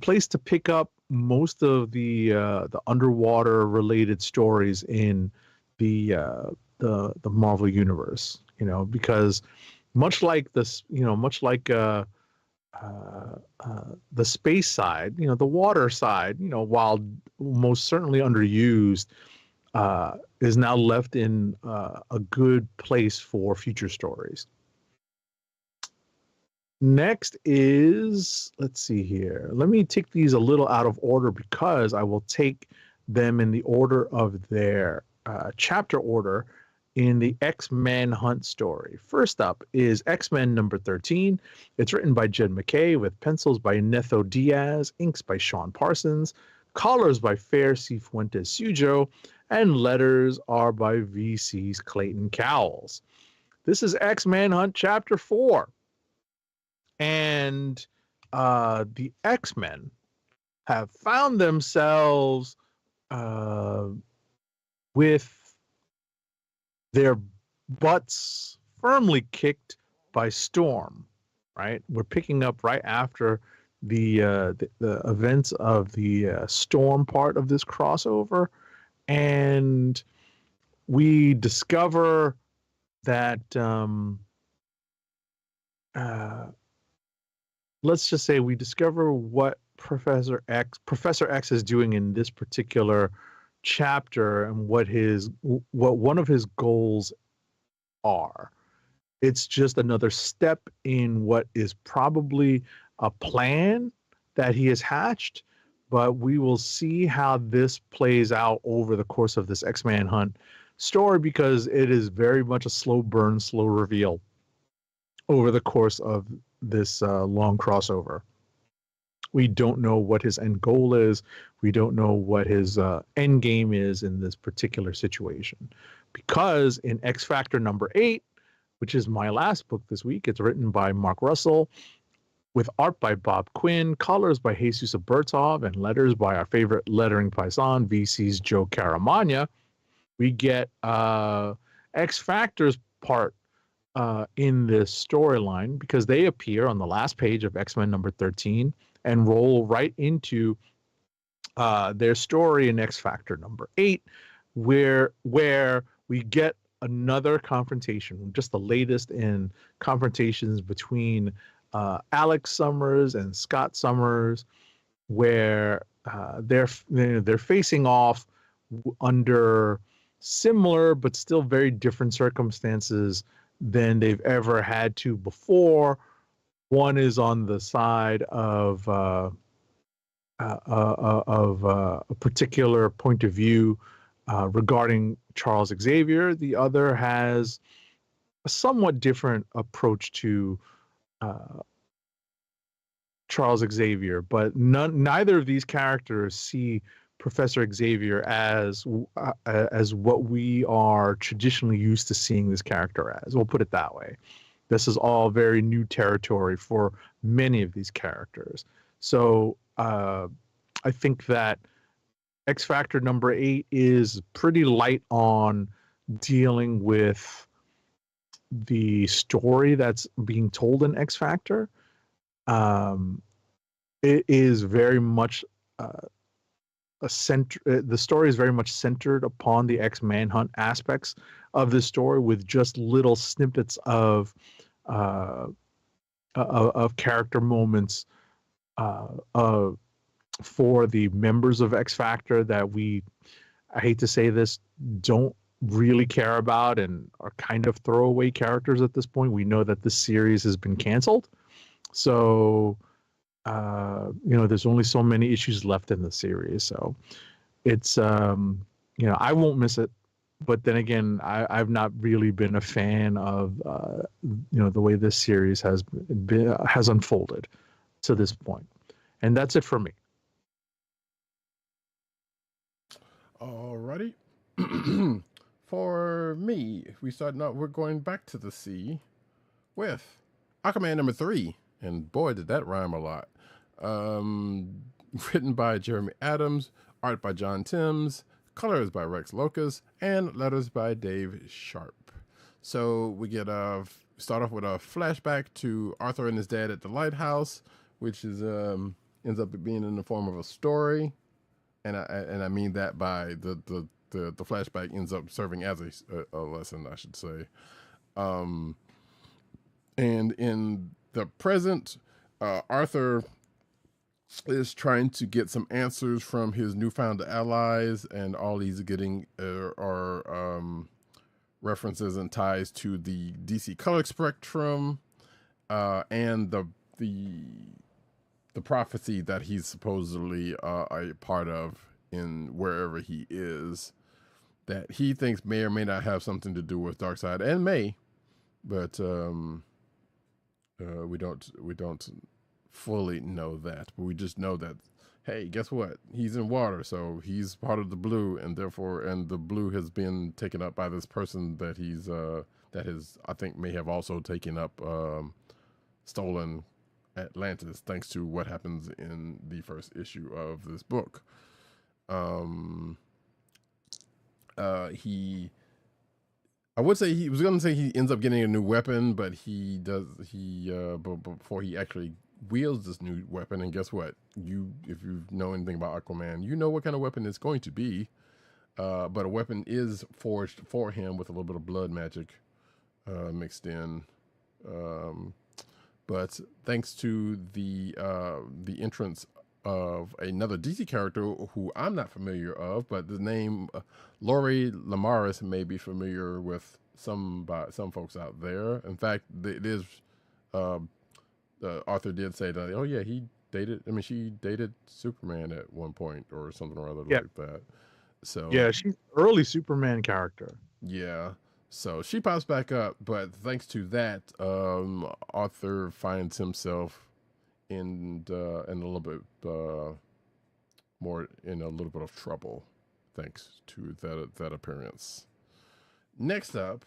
place to pick up most of the underwater related stories in the Marvel universe. Because much like this, much like the space side, the water side, while most certainly underused, is now left in a good place for future stories. Next is, let's see here. Let me take these a little out of order because I will take them in the order of their chapter order in the X-Men Hunt story. First up is X-Men number 13. It's written by Jed MacKay with pencils by Netho Diaz, inks by Sean Parsons, colors by Fair Cifuentes Sujo, and letters are by VC's Clayton Cowles. This is X-Men Hunt chapter 4. And the X-Men have found themselves with their butts firmly kicked by Storm, right? We're picking up right after the events of the Storm part of this crossover, and we discover that let's just say we discover what Professor X is doing in this particular chapter and what one of his goals are. It's just another step in what is probably a plan that he has hatched, but we will see how this plays out over the course of this X-Men Hunt story, because it is very much a slow burn, slow reveal over the course of this long crossover. We don't know what his end goal is. We don't know what his end game is in this particular situation. Because in X Factor number 8, which is my last book this week, it's written by Mark Russell with art by Bob Quinn, colors by Jesus Bertov, and letters by our favorite lettering paisan, VC's Joe Caramagna. We get X Factor's part in this storyline, because they appear on the last page of X-Men number 13 and roll right into their story in X Factor number 8, where we get another confrontation, just the latest in confrontations between Alex Summers and Scott Summers, where they're facing off under similar but still very different circumstances than they've ever had to before. One is on the side of a particular point of view regarding Charles Xavier. The other has a somewhat different approach to Charles Xavier, but neither of these characters see Professor Xavier as what we are traditionally used to seeing this character as. We'll put it that way. This is all very new territory for many of these characters. So I think that X Factor number 8 is pretty light on dealing with the story that's being told in X Factor. It is very much the story is very much centered upon the X-Men Hunt aspects of this story, with just little snippets of character moments for the members of X Factor that I hate to say this, don't really care about and are kind of throwaway characters at this point. We know that this series has been canceled, so there's only so many issues left in the series, so it's I won't miss it. But then again, I've not really been a fan of the way this series has unfolded to this point, and that's it for me. Alrighty. For me, we start out. We're going back to the sea with Aquaman number 3, and boy, did that rhyme a lot. Written by Jeremy Adams, art by John Timms, colors by Rex Locus, and letters by Dave Sharp. So we get start off with a flashback to Arthur and his dad at the lighthouse, which is ends up being in the form of a story, and I mean that by the flashback ends up serving as a lesson, I should say. And in the present, Arthur is trying to get some answers from his newfound allies, and all he's getting are references and ties to the DC color spectrum, and the prophecy that he's supposedly a part of in wherever he is, that he thinks may or may not have something to do with Darkseid, and may, but we don't fully know that, but we just know that, hey, guess what? He's in water, so he's part of the blue, and therefore, and the blue has been taken up by this person that he's I think may have also taken up stolen Atlantis, thanks to what happens in the first issue of this book. I would say he was going to say he ends up getting a new weapon, but but before he actually wields this new weapon, and guess what? If you know anything about Aquaman, you know what kind of weapon it's going to be. But a weapon is forged for him with a little bit of blood magic mixed in. But thanks to the entrance of another DC character who I'm not familiar of, but the name Laurie Lamaris may be familiar with some folks out there. In fact, it is Arthur did say that, oh yeah, she dated Superman at one point or something or other like that. So yeah, she's early Superman character. Yeah. So she pops back up, but thanks to that, Arthur finds himself in a little bit of trouble, thanks to that appearance. Next up,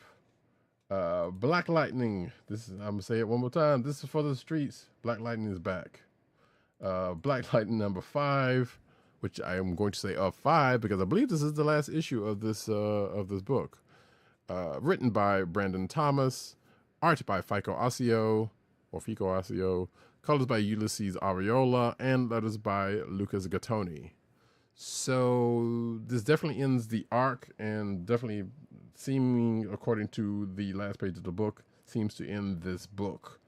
Black Lightning. I'm gonna say it one more time. This is for the streets. Black Lightning is back. Black Lightning number 5, which I am going to say of 5 because I believe this is the last issue of this book. Written by Brandon Thomas, art by Fico Asio, colors by Ulysses Ariola, and letters by Lucas Gattoni. So this definitely ends the arc, and definitely seeming, according to the last page of the book, seems to end this book.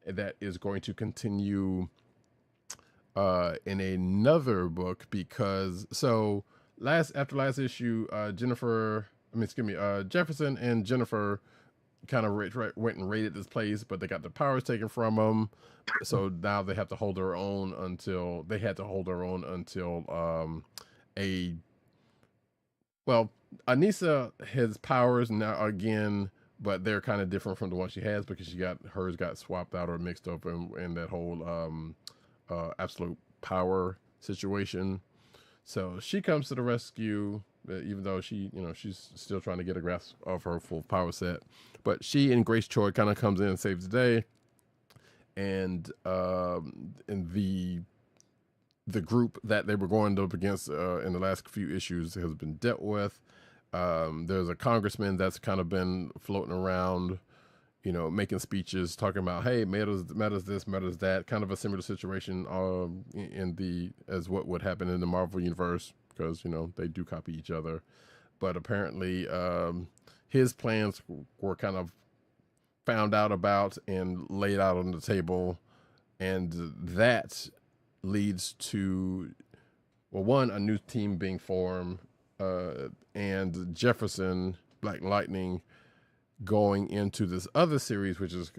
That is going to continue in another book because after last issue, Jefferson and Jennifer kind of went and raided this place, but they got their powers taken from them. So now they have to hold their own until Anissa has powers now again, but they're kind of different from the one she has because hers got swapped out or mixed up in that whole absolute power situation. So she comes to the rescue, even though she's still trying to get a grasp of her full power set. But she and Grace Choi kind of comes in and saves the day. And the group that they were going up against in the last few issues has been dealt with. There's a congressman that's kind of been floating around, making speeches, talking about, hey, matters this, matters that, kind of a similar situation as what would happen in the Marvel universe, because they do copy each other. But apparently his plans were kind of found out about and laid out on the table, and that leads to a new team being formed, and Jefferson, Black Lightning, going into this other series, which is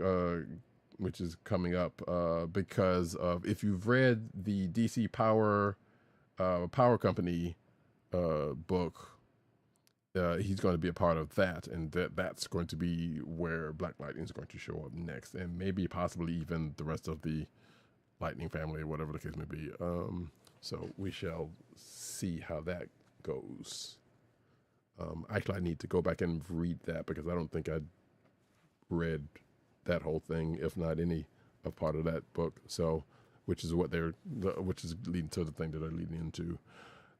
which is coming up because of, if you've read the DC Power Company book, he's going to be a part of that, and that's going to be where Black Lightning is going to show up next, and maybe possibly even the rest of the Lightning family, or whatever the case may be. So we shall see how that goes. Actually, I need to go back and read that because I don't think I read that whole thing, if not any of part of that book. So, which is which is leading to the thing that they're leading into.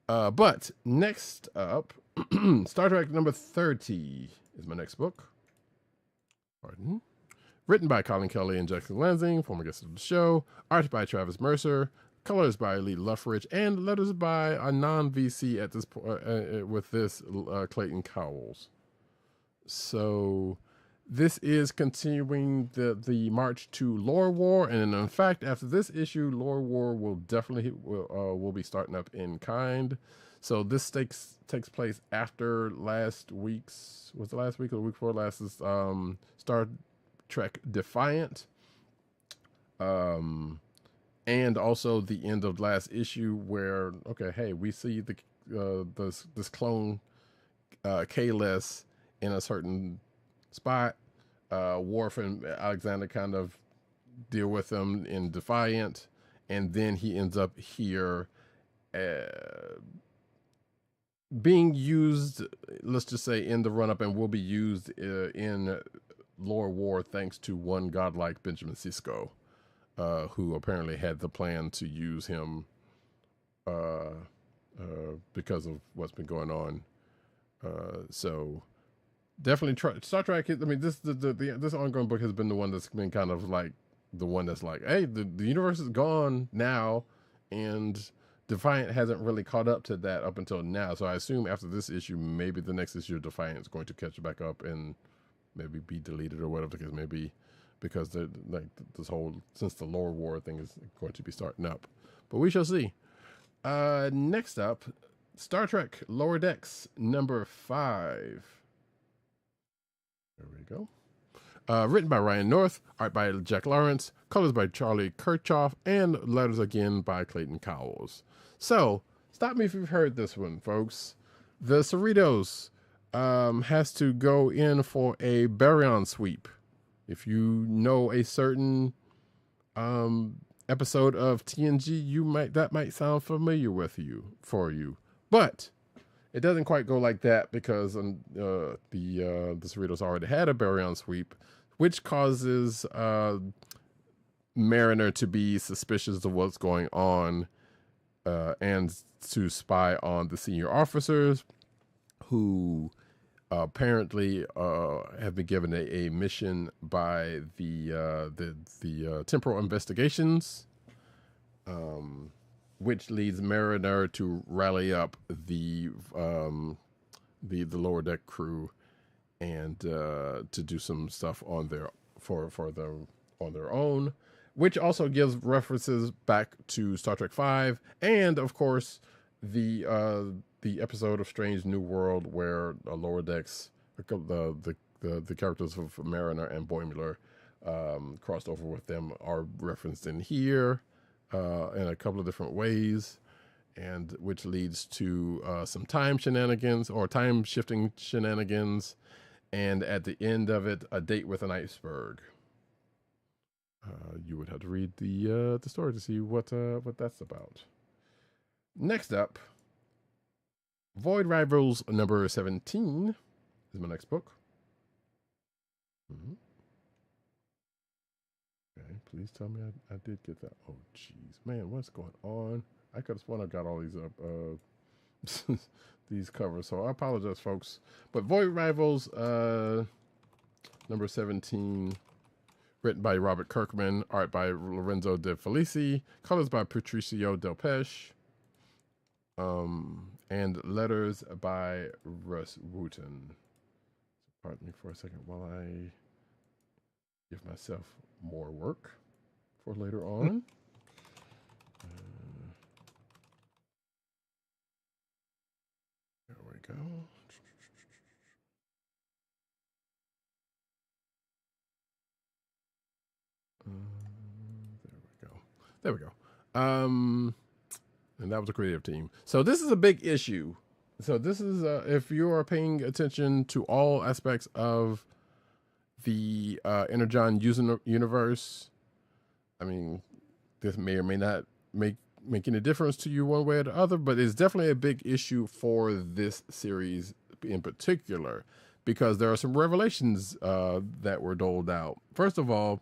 But next up, Star Trek number 30 is my next book. Pardon. Written by Colin Kelly and Jackson Lansing, former guest of the show. Art by Travis Mercer. Colors by Lee Luffridge, and letters by a non-VC at this point with this Clayton Cowles. So this is continuing the march to Lore War, and in fact, after this issue, Lore War will definitely will be starting up in kind. So this takes place after last week's, was it last week or the week before last, is Star Trek Defiant. And also the end of last issue where, okay, hey, we see this clone Kahless in a certain spot. Worf and Alexander kind of deal with him in Defiant, and then he ends up here being used, let's just say, in the run-up, and will be used in Lore War thanks to one godlike Benjamin Sisko. Who apparently had the plan to use him because of what's been going on. So definitely Star Trek. I mean, this ongoing book has been the one that's been kind of like the one that's like, hey, the universe is gone now, and Defiant hasn't really caught up to that up until now. So I assume after this issue, maybe the next issue of Defiant is going to catch back up and maybe be deleted or whatever the case may be. Because this whole, since the Lore War thing is going to be starting up, but we shall see. Next up, Star Trek Lower Decks number 5. There we go. Written by Ryan North, art by Jack Lawrence, colors by Charlie Kirchhoff, and letters again by Clayton Cowles. So stop me if you've heard this one, folks. The Cerritos has to go in for a Baryon sweep. If you know a certain episode of TNG, that might sound familiar for you. But it doesn't quite go like that because the Cerritos already had a Baryon sweep, which causes Mariner to be suspicious of what's going on and to spy on the senior officers who apparently have been given a mission by the temporal investigations, which leads Mariner to rally up the lower deck crew and to do some stuff on their own, which also gives references back to Star Trek V and of course the episode of Strange New World where Lower Decks, the characters of Mariner and Boimler crossed over with them, are referenced in here in a couple of different ways, and which leads to some time shenanigans or time shifting shenanigans, and at the end of it, a date with an iceberg. You would have to read the story to see what that's about. Next up, Void Rivals number 17 is my next book. Okay, please tell me I did get that. Oh, jeez, man, what's going on? I could have sworn I got all these up these covers, so I apologize, folks. But Void Rivals number 17, written by Robert Kirkman, art by Lorenzo De Felici, colors by Patricio Del Pesce. And letters by Russ Wooten. Pardon me for a second while I give myself more work for later on. There we go. There we go. And that was a creative team. So this is a big issue. So this is if you are paying attention to all aspects of the Energon universe. I mean, this may or may not make any difference to you one way or the other, but it's definitely a big issue for this series in particular, because there are some revelations that were doled out. First of all,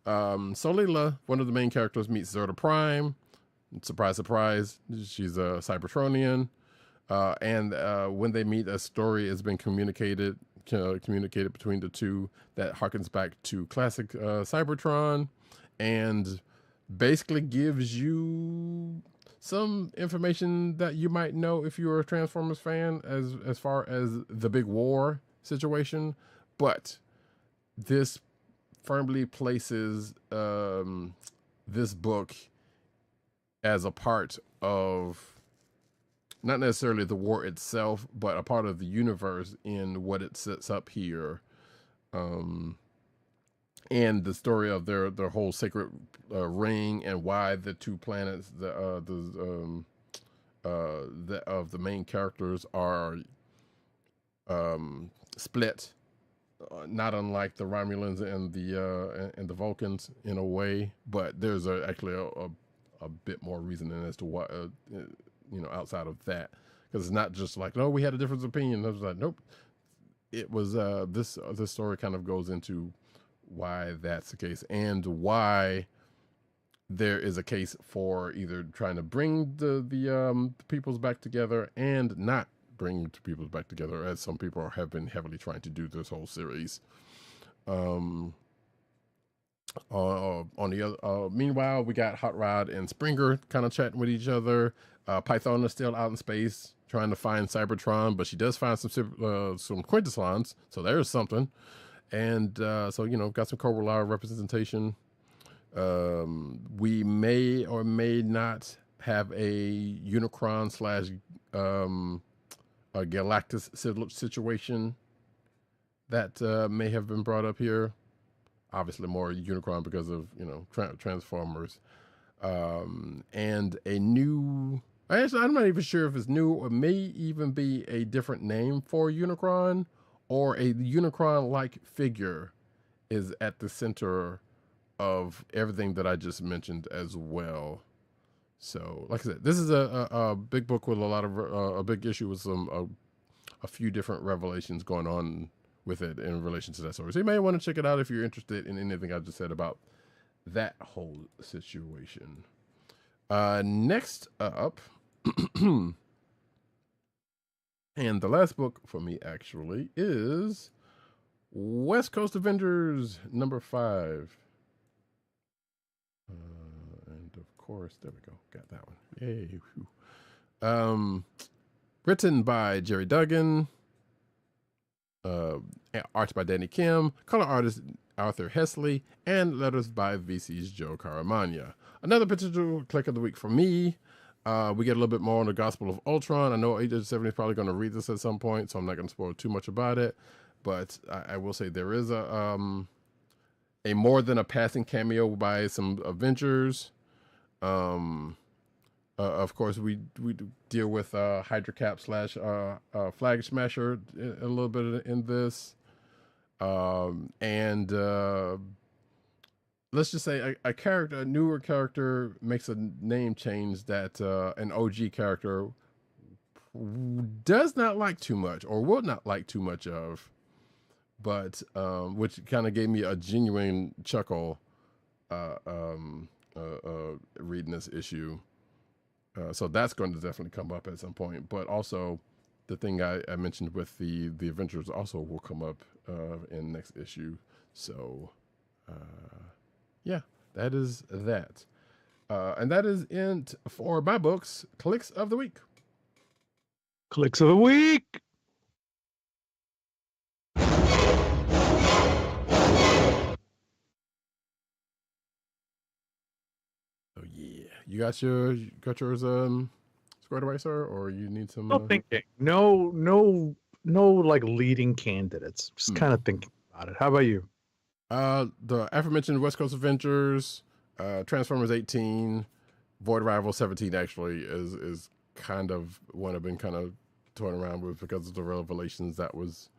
Solila, one of the main characters, meets Zerta Prime. Surprise, surprise, she's a Cybertronian. And when they meet, a story has been communicated between the two that harkens back to classic Cybertron, and basically gives you some information that you might know if you're a Transformers fan as far as the big war situation. But this firmly places this book as a part of not necessarily the war itself, but a part of the universe in what it sets up here. And the story of their whole sacred ring, and why the two planets of the main characters are split, not unlike the Romulans and the Vulcans in a way, but there's actually a bit more reasoning as to what outside of that, because it's not just like, no, we had a difference of opinion. I was like, nope. It was this story kind of goes into why that's the case, and why there is a case for either trying to bring the peoples back together and not bring the peoples back together, as some people have been heavily trying to do this whole series. On the other, meanwhile, we got Hot Rod and Springer kind of chatting with each other. Python is still out in space trying to find Cybertron, but she does find some Quintessons, so there's something. And so, got some Cobra representation. We may or may not have a Unicron / a Galactus situation that may have been brought up here. Obviously more Unicron because of, Transformers. And a new... Actually, I'm not even sure if it's new, or may even be a different name for Unicron, or a Unicron-like figure is at the center of everything that I just mentioned as well. So, like I said, this is a big book with a lot of a big issue with a few different revelations going on with it in relation to that story. So you may want to check it out if you're interested in anything I just said about that whole situation. Next up, and the last book for me actually is West Coast Avengers number 5. And of course, there we go. Got that one. Yay. Written by Jerry Duggan. Art by Danny Kim. Color artist Arthur Hesley. And letters by VC's Joe Caramagna. Another potential click of the week for me. We get a little bit more on the Gospel of Ultron. I know Agent 70 is probably going to read this at some point, so I'm not going to spoil too much about it. But I will say there is a more than a passing cameo by some Avengers. Of course, we deal with Hydra Cap / Flag Smasher a little bit in this. And let's just say a newer character makes a name change that an OG character does not like too much, or will not like too much of. But which kind of gave me a genuine chuckle reading this issue. So that's going to definitely come up at some point. But also, the thing I mentioned with the Avengers also will come up in next issue. So, yeah, that is that. And that is it for my books. Kliqs of the week. Kliqs of the week. Oh yeah, you got yours squared away, sir, or you need some? No thinking. No, like leading candidates. Just kind of thinking about it. How about you? The aforementioned West Coast Avengers, Transformers 18, Void Rival 17 actually is kind of one I've been kind of toying around with because of the revelations that was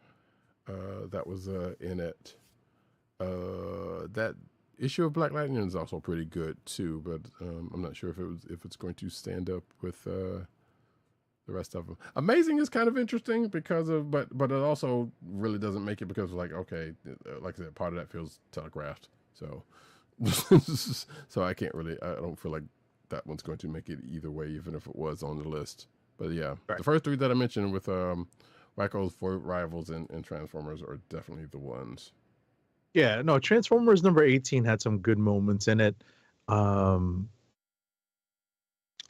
in it. That issue of Black Lightning is also pretty good too, but I'm not sure if it's going to stand up with the rest of them. Amazing is kind of interesting because of, but it also really doesn't make it because like, okay, like I said, part of that feels telegraphed. So, so I don't feel like that one's going to make it either way, even if it was on the list. But yeah, right. The first three that I mentioned with Wackos, Void Rivals, and Transformers are definitely the ones. Yeah, no, Transformers number 18 had some good moments in it.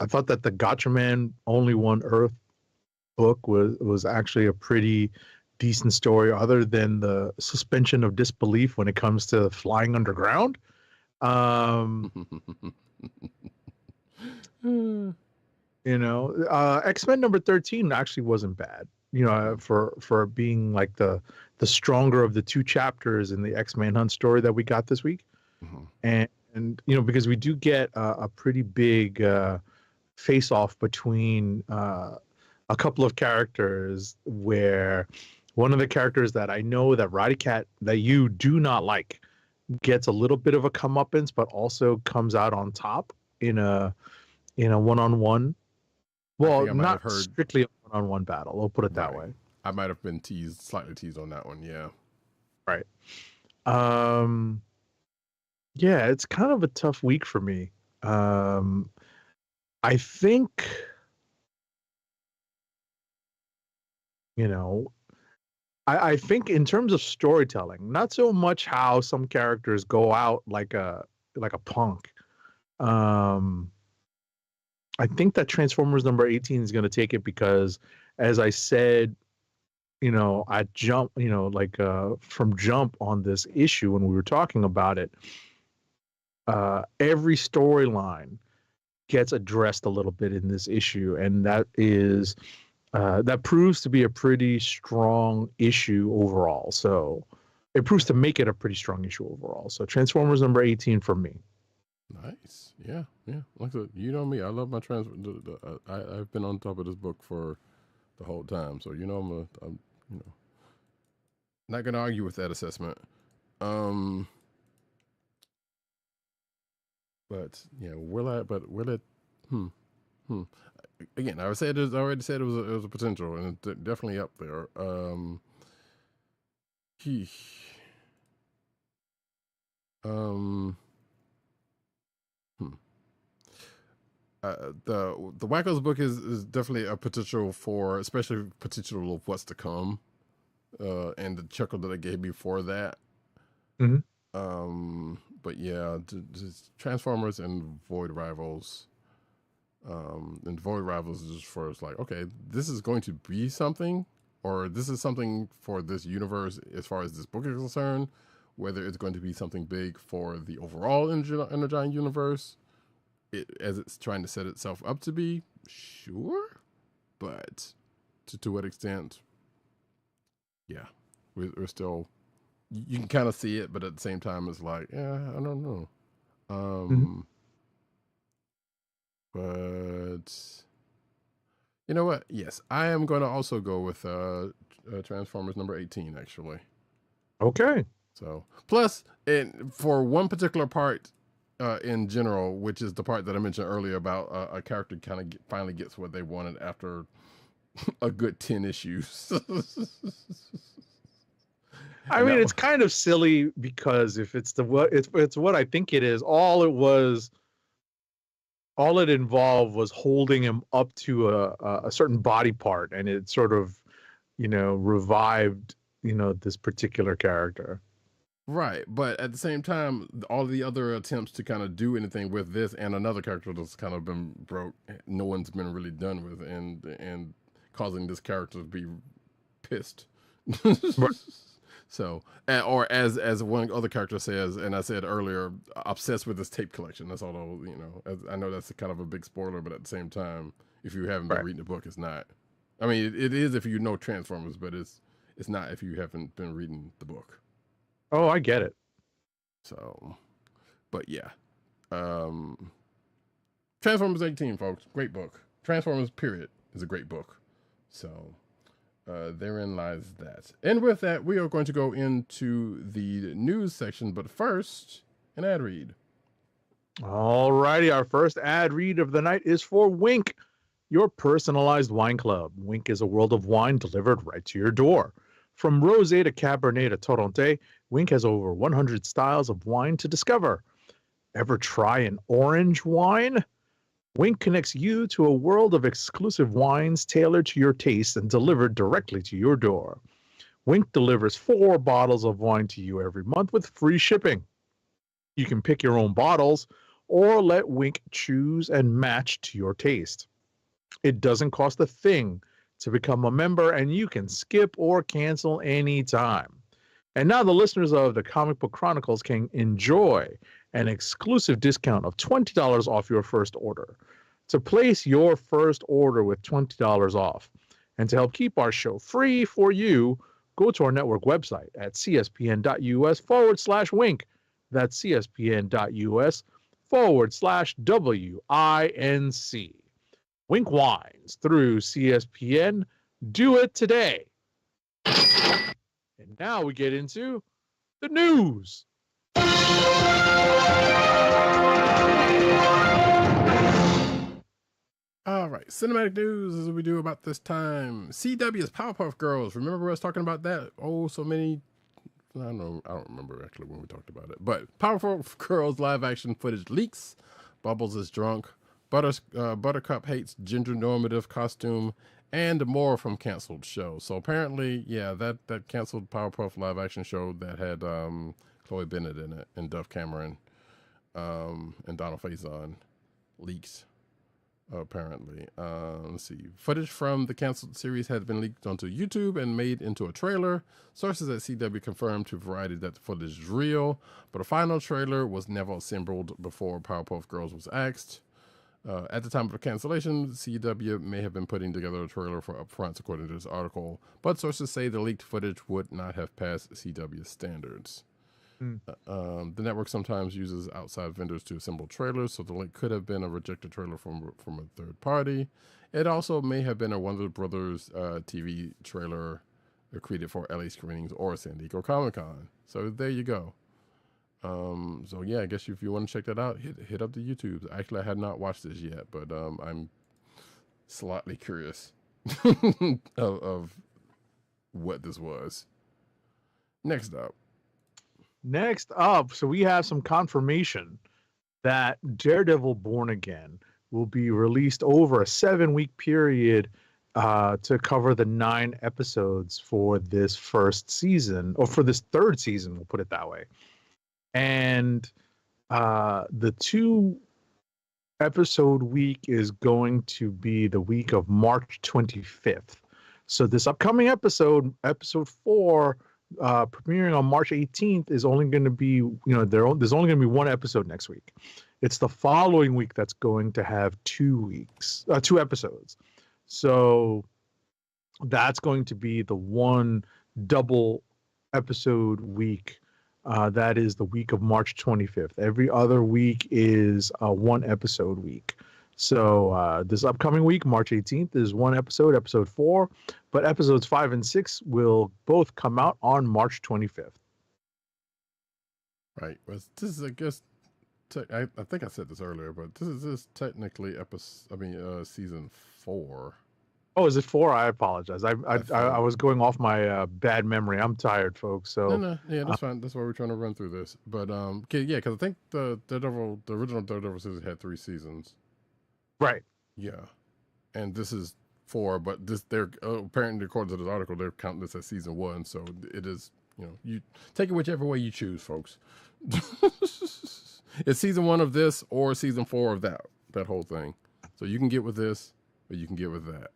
I thought that the Gatchaman Only One Earth book was actually a pretty decent story, other than the suspension of disbelief when it comes to flying underground. X-Men number 13 actually wasn't bad. For being like the stronger of the two chapters in the X-Men Hunt story that we got this week. Mm-hmm. And because we do get a pretty big face-off between a couple of characters, where one of the characters that I know that Roddykat, that you do not like, gets a little bit of a comeuppance, but also comes out on top in a one-on-one. Well, not strictly a one-on-one battle. I'll put it that way. I might have been slightly teased on that one. Yeah. Right. Yeah, it's kind of a tough week for me. I think, I think in terms of storytelling, not so much how some characters go out like a punk. I think that Transformers number 18 is going to take it because, as I said, I jump, from jump on this issue when we were talking about it, every storyline gets addressed a little bit in this issue, and that proves to be a pretty strong issue overall. So it proves to make it a pretty strong issue overall. So Transformers number 18 for me. Nice. Yeah. Like I said, you know me, I love my I've been on top of this book for the whole time, so I'm not gonna argue with that assessment. But yeah, will it? Again, I already said it was a potential, and it's definitely up there. The Wackos book is definitely a potential for, especially potential of what's to come, and the chuckle that it gave me for that. Mm-hmm. But yeah, just Transformers and Void Rivals. And Void Rivals is just for, it's like, okay, this is going to be something, or this is something for this universe as far as this book is concerned. Whether it's going to be something big for the overall Energon Universe, as it's trying to set itself up to be, sure, but to what extent? Yeah, we're still. You can kind of see it, but at the same time, it's like, yeah, I don't know. But you know what? Yes, I am going to also go with Transformers number 18, actually. Okay. So, plus, for one particular part in general, which is the part that I mentioned earlier about a character kind of finally gets what they wanted after a good 10 issues. I mean, it's kind of silly because if it's it's what I think it is, all it involved was holding him up to a certain body part, and it sort of, revived, this particular character. Right, but at the same time, all the other attempts to kind of do anything with this and another character that's kind of been broke, no one's been really done with, and causing this character to be pissed. Right. So, or as one other character says, and I said earlier, obsessed with this tape collection. That's all, I know that's kind of a big spoiler, but at the same time, if you haven't been reading the book, it's not. I mean, it is if you know Transformers, but it's not if you haven't been reading the book. Oh, I get it. So, but yeah. Transformers 18, folks. Great book. Transformers, period, is a great book. So, therein lies that. And with that, we are going to go into the news section. But first, an ad read. All righty, our first ad read of the night is for Wink, your personalized wine club. Wink is a world of wine delivered right to your door. From rosé to Cabernet to Torronté, Wink has over 100 styles of wine to discover. Ever try an orange wine? Wink connects you to a world of exclusive wines tailored to your taste and delivered directly to your door. Wink delivers 4 bottles of wine to you every month with free shipping. You can pick your own bottles or let Wink choose and match to your taste. It doesn't cost a thing to become a member, and you can skip or cancel anytime. And now the listeners of the Comic Book Chronicles can enjoy an exclusive discount of $20 off your first order. To place your first order with $20 off, and to help keep our show free for you, go to our network website at cspn.us/wink. That's cspn.us/WINC. Wink Wines through CSPN. Do it today. And now we get into the news. All right, cinematic news as we do about this time. CW's Powerpuff Girls. Remember us talking about that? Oh, so many. I don't remember actually when we talked about it. But Powerpuff Girls live action footage leaks. Bubbles is drunk. Buttercup hates gender normative costume, and more from canceled show. So apparently, yeah, that canceled Powerpuff live action show that had Chloe Bennett in it and Duff Cameron and Donald Faison leaks. Apparently, let's see. Footage from the canceled series had been leaked onto YouTube and made into a trailer. Sources at CW confirmed to Variety that the footage is real, but a final trailer was never assembled before Powerpuff Girls was axed. At the time of the cancellation, CW may have been putting together a trailer for upfronts, according to this article, but sources say the leaked footage would not have passed CW standards. The network sometimes uses outside vendors to assemble trailers, so the link could have been a rejected trailer from a third party. It also may have been a Warner Brothers TV trailer created for LA screenings or San Diego Comic-Con. So there you go. So yeah, I guess if you want to check that out, hit up the YouTube. Actually, I had not watched this yet, but I'm slightly curious of what this was. Next up, so we have some confirmation that Daredevil Born Again will be released over a 7-week period to cover the 9 episodes for this first season, or for this third season, we'll put it that way. And the 2-episode week is going to be the week of March 25th. So this upcoming episode 4, premiering on March 18th, is only going to be, there's only going to be 1 episode next week. It's the following week that's going to have 2 episodes. So that's going to be the 1 double episode week. That is the week of March 25th. Every other week is a 1 episode week. So this upcoming week, March 18th, is 1 episode, episode 4. But episodes 5 and 6 will both come out on March 25th. Right. Well, this is, I guess, I think I said this earlier, but this is technically season 4. Oh, is it 4? I apologize. I was going off my bad memory. I'm tired, folks. So no, yeah, that's fine. That's why we're trying to run through this. But yeah, because I think the original Daredevil season had 3 seasons. Right. Yeah, and this is 4, but they're apparently, according to this article, they're counting this as season 1. So it is, you take it whichever way you choose, folks. It's season 1 of this or season 4 of that whole thing. So you can get with this, or you can get with that.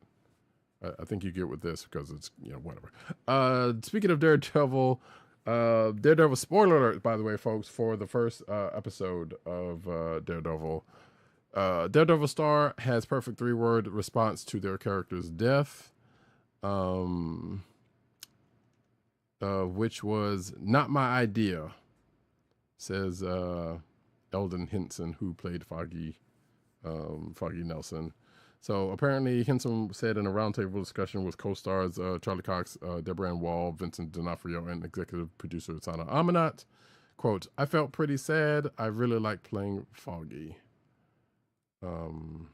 I think you get with this because it's, whatever. Speaking of Daredevil, spoiler alert, by the way, folks, for the first episode of Daredevil. Daredevil star has perfect 3-word response to their character's death, which was not my idea. says Eldon Henson, who played Foggy Nelson. So apparently Henson said in a roundtable discussion with co-stars Charlie Cox, Deborah Ann Wall, Vincent D'Onofrio, and executive producer Sana Amanat, quote, "I felt pretty sad. I really liked playing Foggy." And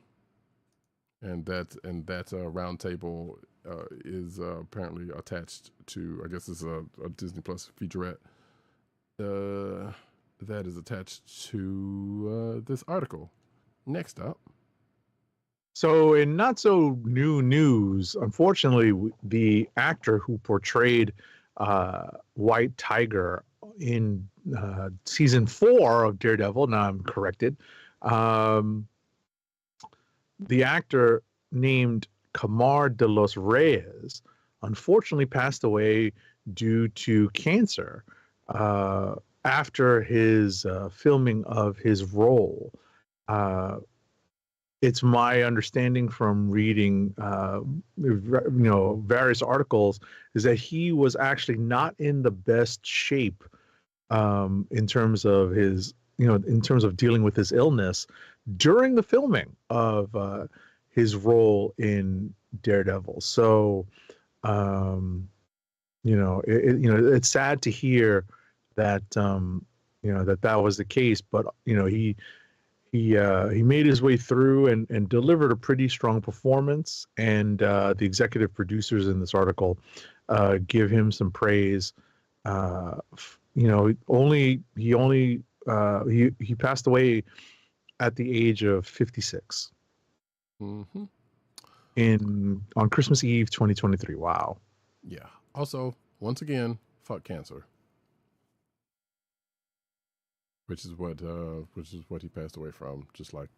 that roundtable is apparently attached to, I guess it's a Disney Plus featurette that is attached to this article. Next up. So, in not so new news, unfortunately, the actor who portrayed White Tiger in season 4 of Daredevil, now I'm corrected, the actor named Camar de los Reyes unfortunately passed away due to cancer after his filming of his role. It's my understanding from reading, various articles, is that he was actually not in the best shape in terms of his, in terms of dealing with his illness during the filming of his role in Daredevil. So, it's sad to hear that, that was the case, but, he made his way through and delivered a pretty strong performance. And the executive producers in this article give him some praise. He passed away at the age of 56 Mm-hmm. on Christmas Eve 2023. Wow. Yeah. Also, once again, fuck cancer. Which is what he passed away from, just like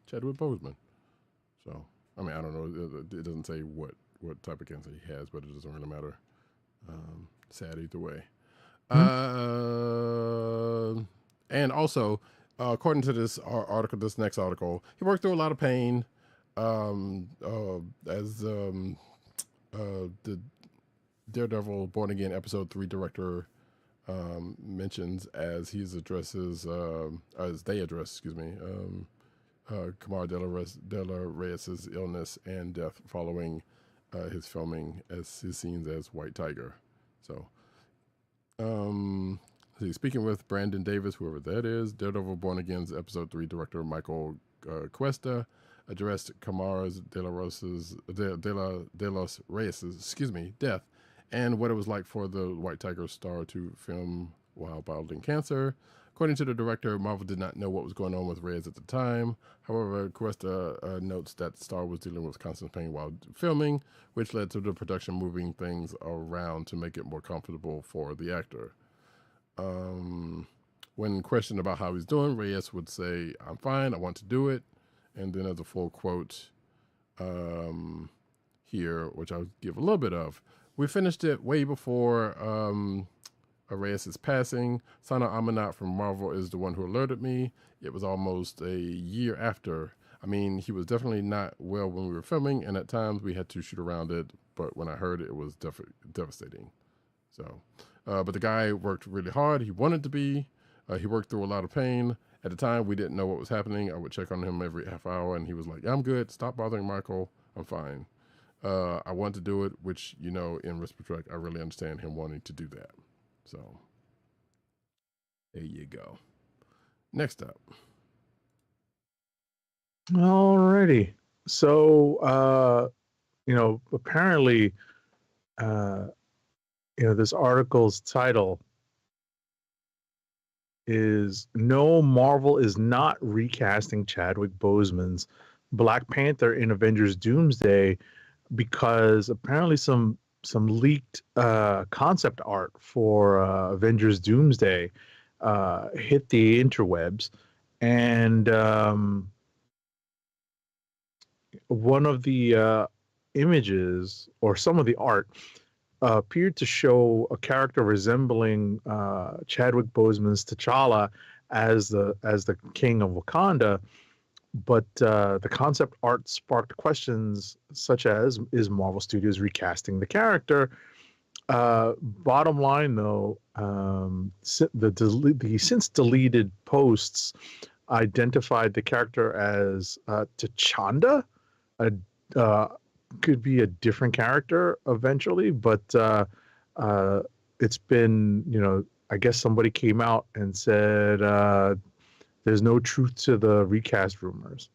Chadwick Boseman. So, I mean, I don't know. It doesn't say what type of cancer he has, but it doesn't really matter. Sad either way. And also, according to this article, this next article, he worked through a lot of pain as the Daredevil Born Again Episode 3 director mentions as they address, Camar de la Reyes' illness and death following his filming as his scenes as White Tiger. So, speaking with Brandon Davis, whoever that is, Daredevil Born Again's Episode 3 director Michael Cuesta addressed Camar de los Reyes' death, and what it was like for the White Tiger star to film while battling cancer. According to the director, Marvel did not know what was going on with Reyes at the time. However, Cuesta notes that the star was dealing with constant pain while filming, which led to the production moving things around to make it more comfortable for the actor. When questioned about how he's doing, Reyes would say, "I'm fine, I want to do it." And then there's a full quote here, which I'll give a little bit of. "We finished it way before Reyes' passing. Sana Amanat from Marvel is the one who alerted me. It was almost a year after. I mean, he was definitely not well when we were filming, and at times we had to shoot around it, but when I heard it, it was devastating." So, but the guy worked really hard. He wanted to be. He worked through a lot of pain. At the time, we didn't know what was happening. I would check on him every half hour, and he was like, "I'm good. Stop bothering Michael. I'm fine. I want to do it," which, in retrospect, I really understand him wanting to do that. So, there you go. Next up. Alrighty. So, apparently, this article's title is "No, Marvel is not recasting Chadwick Boseman's Black Panther in Avengers Doomsday," because apparently some leaked concept art for Avengers Doomsday hit the interwebs, and one of the images, or some of the art, appeared to show a character resembling Chadwick Boseman's T'Challa as the king of Wakanda. But the concept art sparked questions such as, is Marvel Studios recasting the character? Bottom line, though, the since deleted posts identified the character as T'Chanda. Could be a different character eventually, but it's been, I guess somebody came out and said there's no truth to the recast rumors.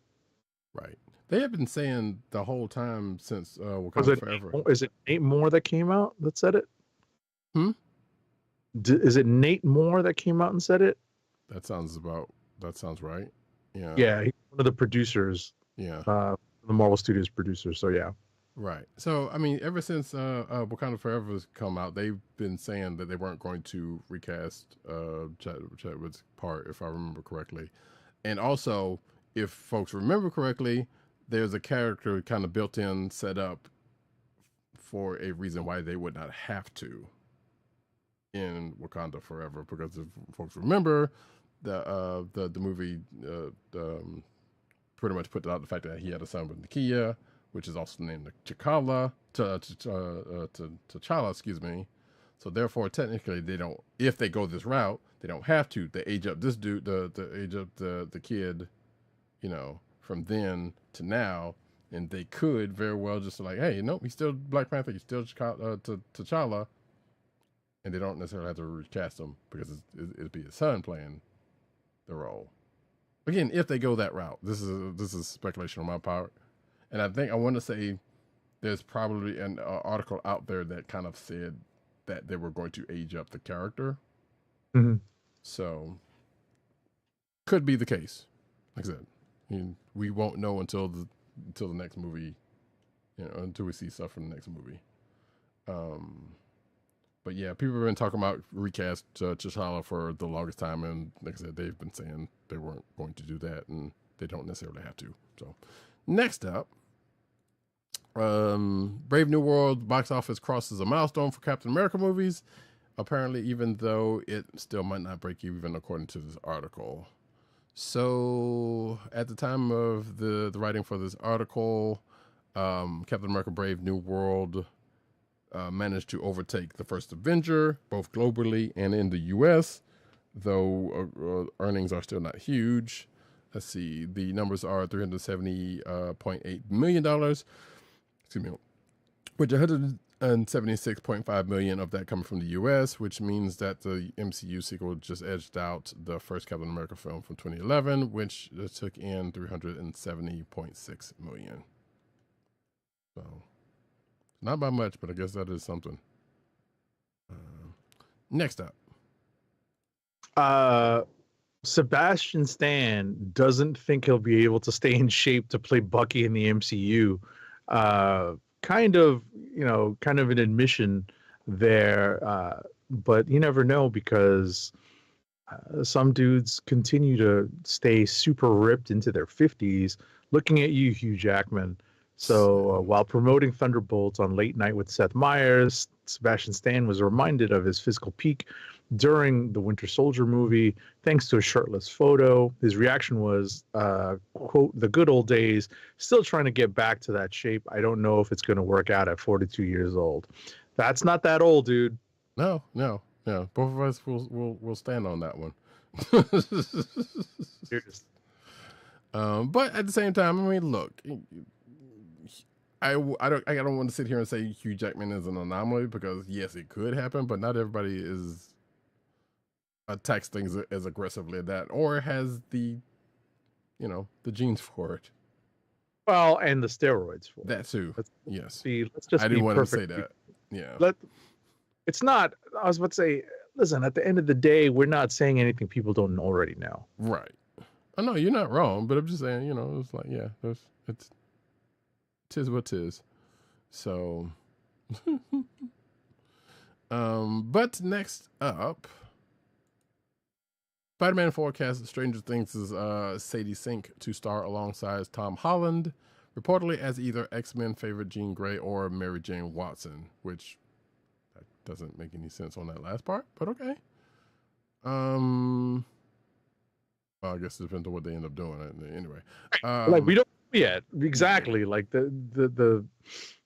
Right. They have been saying the whole time since Was Wakanda it Forever. Is it Nate Moore that came out that said it? Hmm? Is it Nate Moore that came out and said it? That sounds right. Yeah. Yeah, he's one of the producers. Yeah. The Marvel Studios producers. So yeah. Right. So I mean, ever since Wakanda Forever has come out, they've been saying that they weren't going to recast Chadwick's part, if I remember correctly. And also, if folks remember correctly, there's a character kind of built in, set up for a reason why they would not have to in Wakanda Forever. Because if folks remember, the movie pretty much put out the fact that he had a son with Nakia, which is also named T'Challa, excuse me. So therefore, technically, they don't. If they go this route, they don't have to. They age up this dude, the age up the kid, from then to now, and they could very well just like, hey, nope, he's still Black Panther, he's still T'Challa, and they don't necessarily have to recast him because it'd be his son playing the role. Again, if they go that route, this is speculation on my part. And I want to say there's probably an article out there that kind of said that they were going to age up the character. Mm-hmm. So, could be the case. Like I said, we won't know until the next movie, until we see stuff from the next movie. But yeah, people have been talking about recast T'Challa for the longest time, and like I said, they've been saying they weren't going to do that, and they don't necessarily have to. So, next up, Brave New World box office crosses a milestone for Captain America movies. Apparently, even though it still might not break even, according to this article. So, at the time of the writing for this article, Captain America: Brave New World managed to overtake the first Avenger, both globally and in the U.S., though earnings are still not huge. Let's see, the numbers are $370.8 million, excuse me, with $176.5 million of that coming from the U.S., which means that the MCU sequel just edged out the first Captain America film from 2011, which took in $370.6 million. So, not by much, but I guess that is something. Next up. Sebastian Stan doesn't think he'll be able to stay in shape to play Bucky in the MCU. Kind of an admission there, but you never know because some dudes continue to stay super ripped into their 50s. Looking at you, Hugh Jackman. So while promoting Thunderbolts on Late Night with Seth Meyers, Sebastian Stan was reminded of his physical peak during the Winter Soldier movie, thanks to a shirtless photo. His reaction was, quote, "the good old days, still trying to get back to that shape. I don't know if it's going to work out at 42 years old." That's not that old, dude. No. Both of us will stand on that one. But at the same time, I mean, look, I don't want to sit here and say Hugh Jackman is an anomaly because yes, it could happen, but not everybody attacks things as aggressively as that or has the genes for it. Well, and the steroids for that too. Let's just. I didn't want to say that. Yeah. It's not. I was about to say. Listen, at the end of the day, we're not saying anything people don't already know. Right. I know you're not wrong, but I'm just saying, it's like, yeah, tis what tis. So, but next up, Spider-Man forecast Stranger Things is Sadie Sink to star alongside Tom Holland, reportedly as either X-Men favorite Jean Grey or Mary Jane Watson, which that doesn't make any sense on that last part, but okay. Well, I guess it depends on what they end up doing. Anyway, like we don't know yet exactly. Like the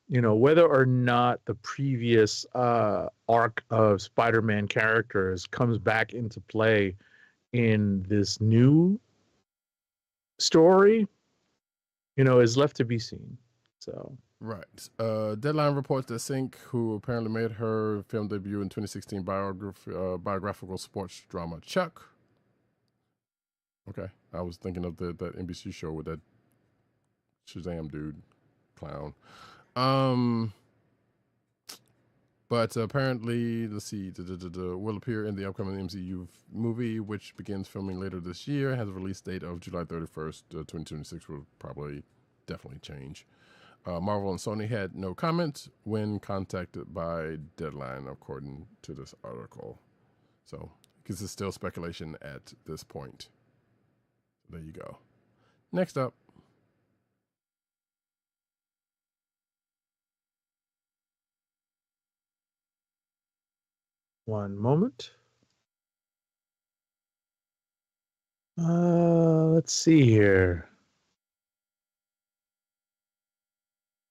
whether or not the previous arc of Spider-Man characters comes back into play in this new story, is left to be seen. So Right. Deadline reports that Sink, who apparently made her film debut in 2016 biographical sports drama Chuck. Okay, I was thinking of that NBC show with that Shazam dude, clown. But apparently, let's see, will appear in the upcoming MCU movie, which begins filming later this year. Has a release date of July 31st, 2026. Will probably definitely change. Marvel and Sony had no comment when contacted by Deadline, according to this article. So, because it's still speculation at this point. There you go. Next up. one moment. Let's see here.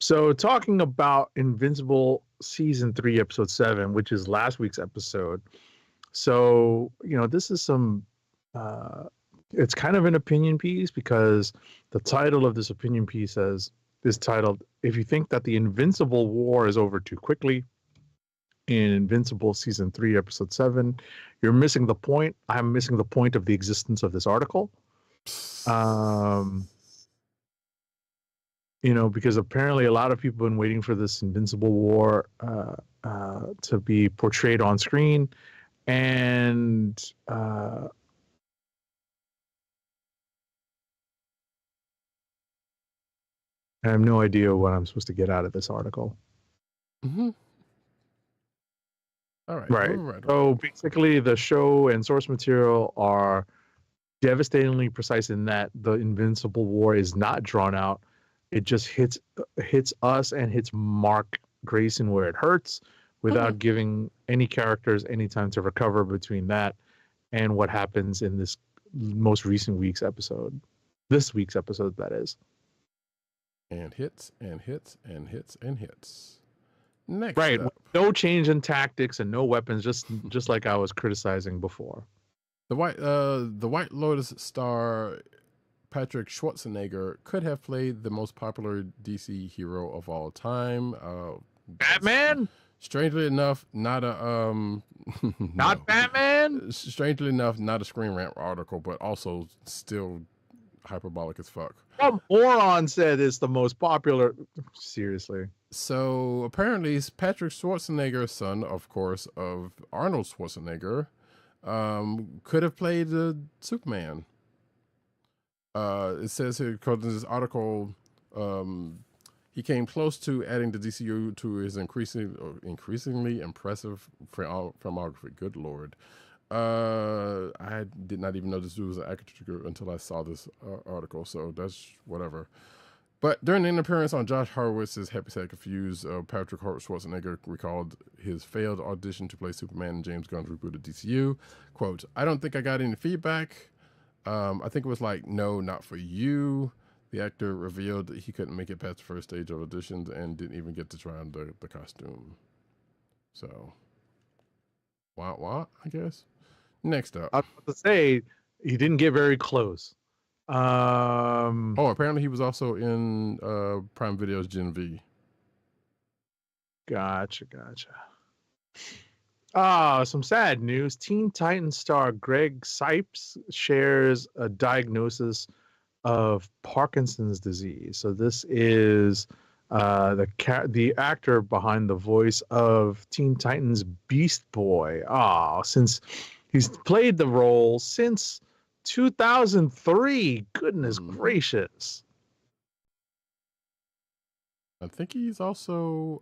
So talking about Invincible season 3, episode 7, which is last week's episode. So, this is some, it's kind of an opinion piece because the title of this opinion piece is titled, "If you think that the Invincible War is over too quickly," in Invincible season 3, episode 7, you're missing the point. I'm missing the point of the existence of this article. Because apparently a lot of people have been waiting for this Invincible War to be portrayed on screen. And I have no idea what I'm supposed to get out of this article. Mm-hmm. All right. Right. So basically, the show and source material are devastatingly precise in that the Invincible War is not drawn out. It just hits us and hits Mark Grayson where it hurts, without giving any characters any time to recover between that and what happens in this most recent week's episode. This week's episode, that is. And hits and hits and hits and hits. Next right. up. No change in tactics and no weapons, just like I was criticizing before. The White Lotus star Patrick Schwarzenegger could have played the most popular DC hero of all time. Batman? Strangely enough, not a not Batman? Strangely enough, not a Screen Rant article, but also still hyperbolic as fuck. Some moron said it's the most popular. Seriously. So apparently, Patrick Schwarzenegger, son, of course, of Arnold Schwarzenegger, could have played Superman. It says here, according to this article, he came close to adding the DCU to his increasingly impressive filmography. Good Lord. I did not even know this dude was an actor until I saw this article, so that's whatever. But during an appearance on Josh Horowitz's Happy Sad Confused, Patrick Schwarzenegger recalled his failed audition to play Superman in James Gunn's rebooted DCU. Quote, "I don't think I got any feedback. I think it was like, no, not for you." The actor revealed that he couldn't make it past the first stage of auditions and didn't even get to try on the costume. So, wah, I guess. Next up. I was about to say, he didn't get very close. Apparently he was also in Prime Video's Gen V. Gotcha. Some sad news. Teen Titans star Greg Sipes shares a diagnosis of Parkinson's disease. So this is the actor behind the voice of Teen Titans Beast Boy. Since he's played the role since 2003. Goodness gracious. I think he's also,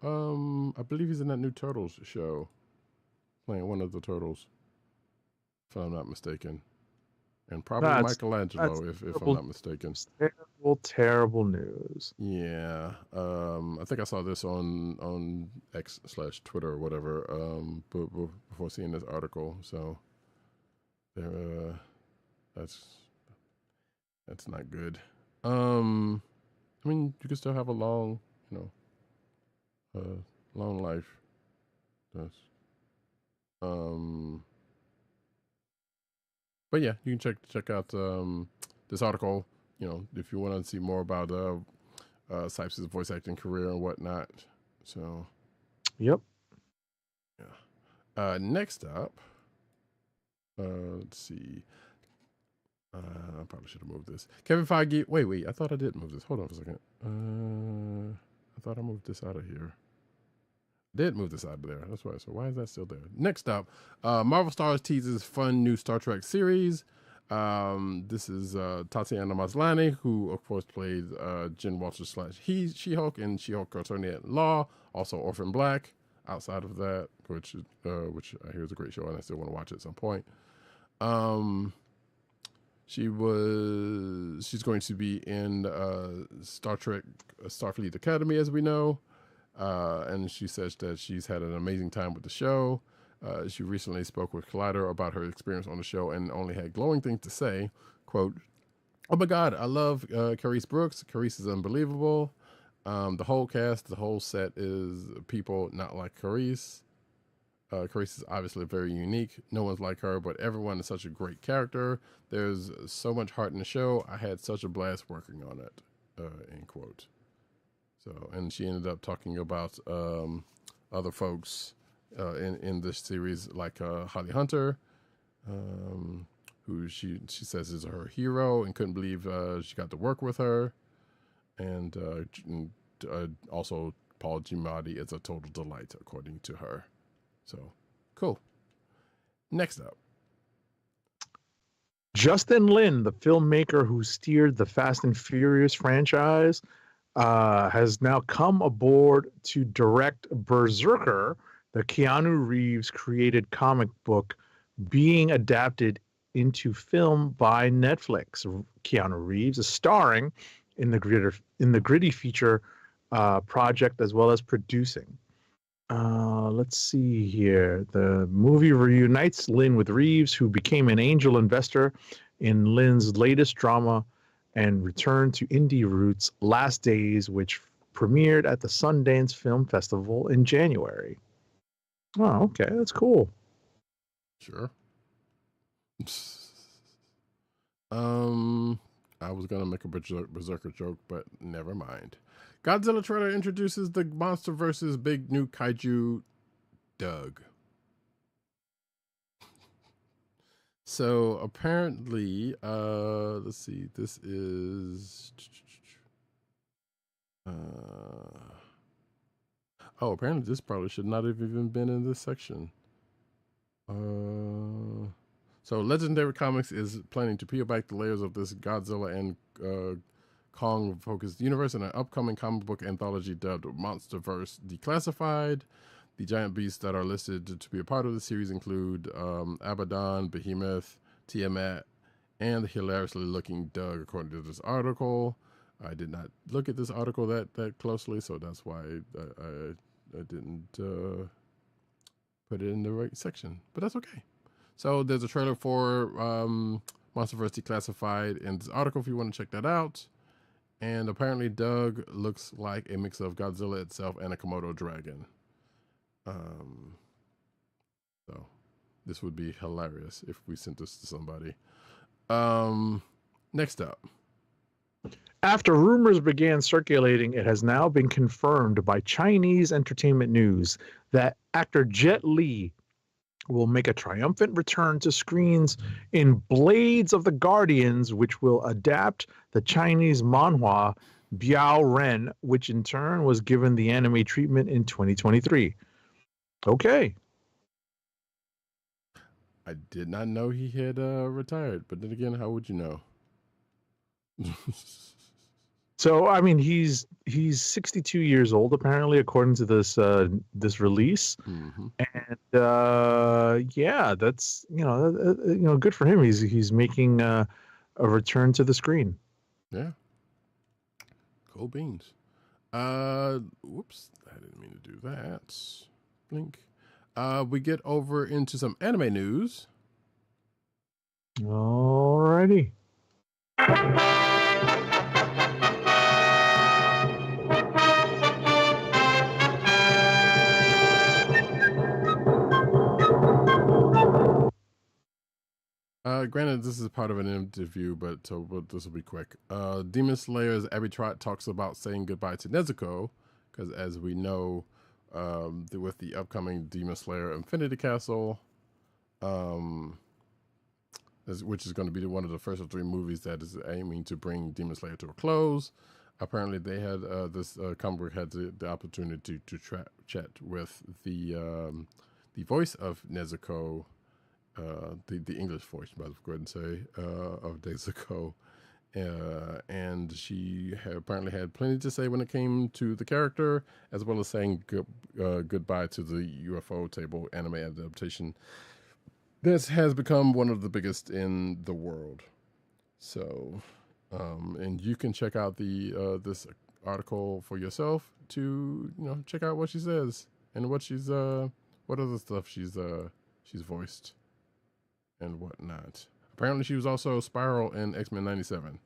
I believe he's in that new Turtles show, playing one of the Turtles, if I'm not mistaken. And probably Michelangelo, if I'm not mistaken. Terrible news. Yeah. I think I saw this on X/Twitter or whatever, before seeing this article. So, that's not good. I mean, you can still have a long, Long life. Does. But yeah, you can check out this article. You know, if you want to see more about Sipes' voice acting career and whatnot. So, Yep. yeah. Next up, let's see. I probably should have moved this. Kevin Feige. Wait. I thought I did move this. Hold on for a second. I thought I moved this out of here. Did move this out of there. That's why. So why is that still there? Next up, Marvel Stars teases fun new Star Trek series. This is Tatiana Maslany, who of course played Jen Walters / She-Hulk and She-Hulk Attorney at Law. Also Orphan Black. Outside of that, which I hear is a great show, and I still want to watch it at some point. She's going to be in Star Trek Starfleet Academy, as we know. And she says that she's had an amazing time with the show. She recently spoke with Collider about her experience on the show and only had glowing things to say. Quote, "Oh my God, I love Carice Brooks. Carice is unbelievable. The whole cast, the whole set is people not like Carice. Carice is obviously very unique. No one's like her, but everyone is such a great character. There's so much heart in the show. I had such a blast working on it." End quote. So, and she ended up talking about other folks in this series, like Holly Hunter, who she says is her hero, and couldn't believe she got to work with her. And also Paul Giamatti is a total delight, according to her. So, cool. Next up. Justin Lin, the filmmaker who steered the Fast and Furious franchise, has now come aboard to direct Berserker, the Keanu Reeves created comic book being adapted into film by Netflix. Keanu Reeves is starring in the gritty feature project, as well as producing. Let's see here. The movie reunites Lin with Reeves, who became an angel investor in Lin's latest drama and returned to indie roots, Last Days, which premiered at the Sundance Film Festival in January. Oh, okay. That's cool. Sure. I was gonna make a Berserker joke, but never mind. Godzilla trailer introduces the monster versus big new kaiju, Doug. So apparently, let's see. This is. Apparently this probably should not have even been in this section. So Legendary Comics is planning to peel back the layers of this Godzilla and Kong-focused universe in an upcoming comic book anthology dubbed Monsterverse Declassified. The giant beasts that are listed to be a part of the series include Abaddon, Behemoth, Tiamat, and the hilariously looking Doug, according to this article. I did not look at this article that closely, so that's why I didn't put it in the right section. But that's okay. So there's a trailer for Monsterverse Declassified in this article if you want to check that out. And apparently Doug looks like a mix of Godzilla itself and a Komodo dragon. So this would be hilarious if we sent this to somebody. Next up. After rumors began circulating, it has now been confirmed by Chinese entertainment news that actor Jet Li will make a triumphant return to screens in Blades of the Guardians, which will adapt the Chinese manhwa Biao Ren, which in turn was given the anime treatment in 2023. Okay. I did not know he had retired, but then again, how would you know? So I mean, he's 62 years old apparently, according to this release, and yeah, that's good for him. He's making a return to the screen. Yeah, cool beans. Whoops, I didn't mean to do that. Blink. We get over into some anime news. Alrighty. Granted, this is part of an interview, but this will be quick. Demon Slayer's Abby Trott talks about saying goodbye to Nezuko, because as we know, with the upcoming Demon Slayer Infinity Castle, which is going to be one of the first of 3 movies that is aiming to bring Demon Slayer to a close. Apparently, they had this comic book had the opportunity to chat with the voice of Nezuko. The English voice, but I'll go ahead and say, of Nezuko. And she apparently had plenty to say when it came to the character, as well as saying goodbye to the UFO Table anime adaptation. This has become one of the biggest in the world. So, and you can check out this article for yourself to check out what she says and what she's what other stuff she's voiced and whatnot. Apparently, she was also Spiral in X-Men '97.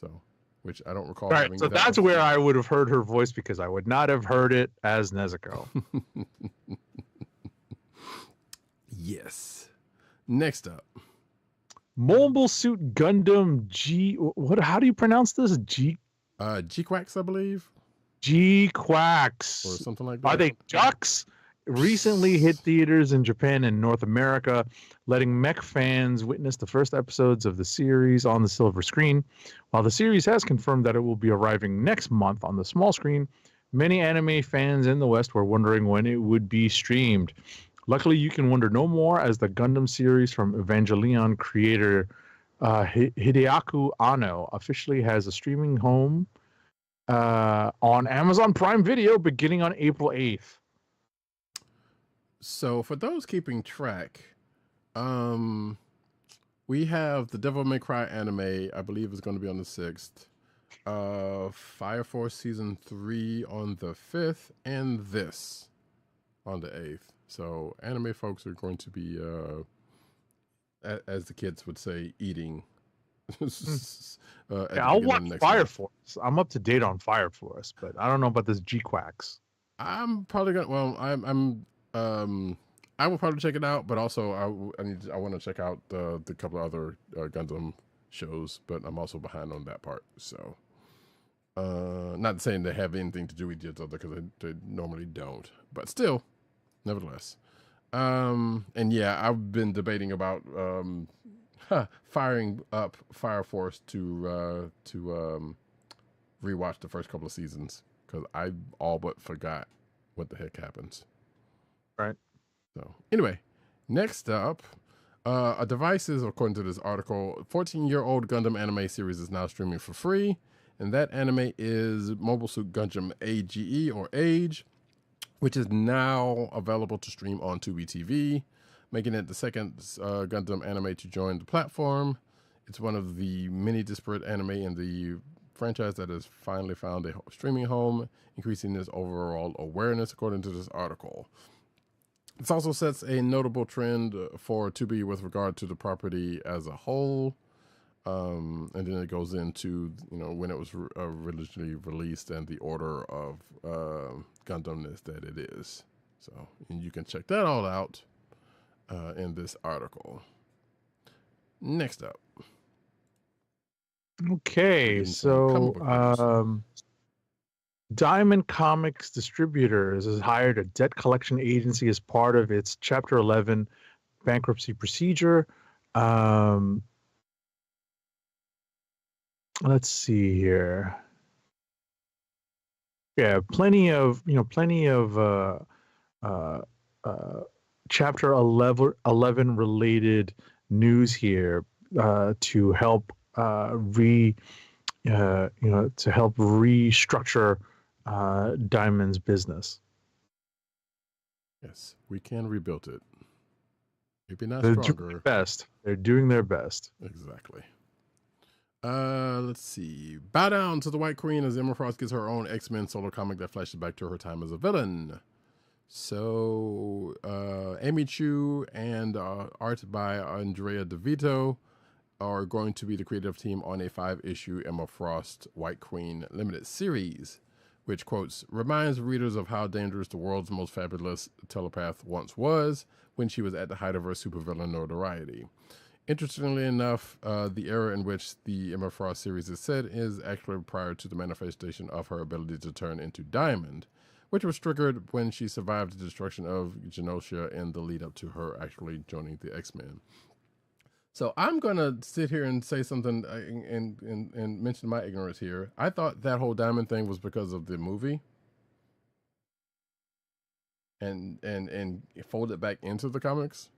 So, which I don't recall. Right. So that's where I would have heard her voice, because I would not have heard it as Nezuko. Yes. Next up, Mobile Suit Gundam G. What? How do you pronounce this? G-Quacks, I believe. G-Quacks. Or something like that. Are they ducks? Recently hit theaters in Japan and North America, letting mech fans witness the first episodes of the series on the silver screen. While the series has confirmed that it will be arriving next month on the small screen, many anime fans in the West were wondering when it would be streamed. Luckily, you can wonder no more, as the Gundam series from Evangelion creator Hideaki Anno officially has a streaming home on Amazon Prime Video beginning on April 8th. So for those keeping track, we have the Devil May Cry anime, I believe is going to be on the 6th. Fire Force Season 3 on the 5th, and this on the 8th. So anime folks are going to be, as the kids would say, eating. I'll watch Fire Force. I'm up to date on Fire Force, but I don't know about this G-Quacks. I'm probably gonna. Well, I will probably check it out, but also I want to check out the couple of other Gundam shows, but I'm also behind on that part. So, not saying they have anything to do with each other, because they normally don't, but still, nevertheless. And yeah, I've been debating about firing up Fire Force to rewatch the first couple of seasons, because I all but forgot what the heck happens. Right. So anyway, next up, a Devices, according to this article, 14-year-old Gundam anime series is now streaming for free, and that anime is Mobile Suit Gundam AGE or Age, which is now available to stream on Tubi TV, making it the second Gundam anime to join the platform. It's one of the many disparate anime in the franchise that has finally found a streaming home, increasing its overall awareness, according to this article. This also sets a notable trend for Tubi with regard to the property as a whole. And then it goes into, when it was originally released and the order of Gundamness that it is. So, and you can check that all out in this article. Next up. Okay, so Diamond Comics Distributors has hired a debt collection agency as part of its Chapter 11 bankruptcy procedure. Let's see here. Yeah, plenty of Chapter 11 related news here to help restructure Diamond's business. Yes, we can rebuild it. Maybe not They're stronger. doing their best. They're doing their best. Exactly. Let's see. Bow Down to the White Queen, as Emma Frost gets her own X-Men solo comic that flashes back to her time as a villain. So, Amy Chu and art by Andrea DeVito are going to be the creative team on a 5-issue Emma Frost White Queen limited series, which, quotes, reminds readers of how dangerous the world's most fabulous telepath once was when she was at the height of her supervillain notoriety. Interestingly enough, the era in which the Emma Frost series is set is actually prior to the manifestation of her ability to turn into Diamond, which was triggered when she survived the destruction of Genosha in the lead up to her actually joining the X-Men. So I'm going to sit here and say something and mention my ignorance here. I thought that whole Diamond thing was because of the movie and fold it back into the comics,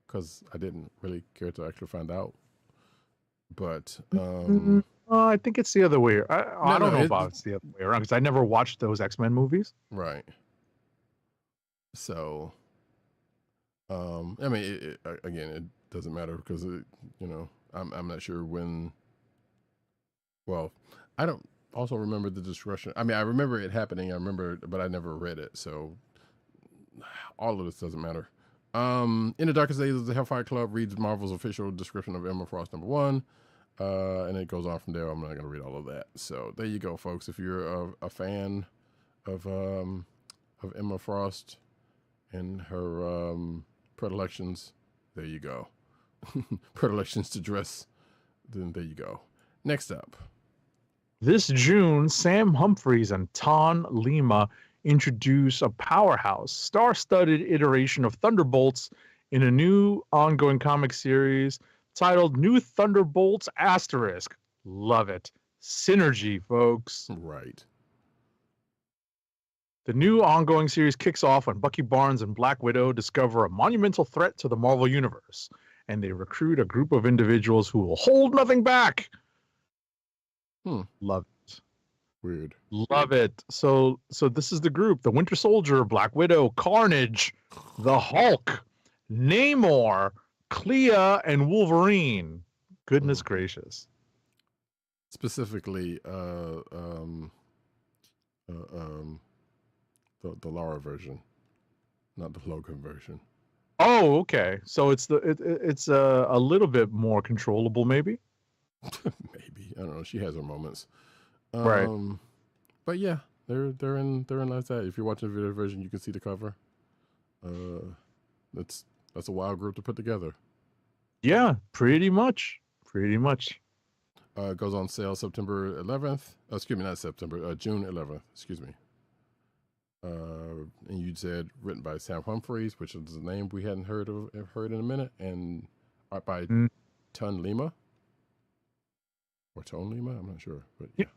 because I didn't really care to actually find out. But I think it's the other way. I don't know about it's the other way around, because I never watched those X-Men movies. Right. So, I mean, again, it doesn't matter because I'm not sure when. Well, I don't also remember the destruction. I mean, I remember it happening. I remember, but I never read it. So all of this doesn't matter. In the darkest days of the Hellfire Club reads Marvel's official description of Emma Frost #1, and it goes on from there. I'm not going to read all of that. So there you go, folks. If you're a fan of Emma Frost and her predilections, there you go. Predilections to dress, then there you go. Next up. This June, Sam Humphries and Ton Lima introduce a powerhouse, star-studded iteration of Thunderbolts in a new ongoing comic series titled New Thunderbolts Asterisk. Love it. Synergy, folks. Right. The new ongoing series kicks off when Bucky Barnes and Black Widow discover a monumental threat to the Marvel Universe, and they recruit a group of individuals who will hold nothing back. Love it. Weird. Love it. So this is the group: the Winter Soldier, Black Widow, Carnage, the Hulk, Namor, Clea, and Wolverine. Goodness gracious. Specifically, the Lara version, not the Logan version. Oh, okay. So it's it's a little bit more controllable, maybe. Maybe, I don't know. She has her moments. Right. But yeah, they're in like that. If you're watching the video version, you can see the cover. That's a wild group to put together. Yeah, pretty much. It goes on sale September 11th. Excuse me, not September. June 11th. Excuse me. And you said written by Sam Humphries, which is a name we hadn't heard in a minute, and art by Ton Lima. Or Tone Lima, I'm not sure, but yeah.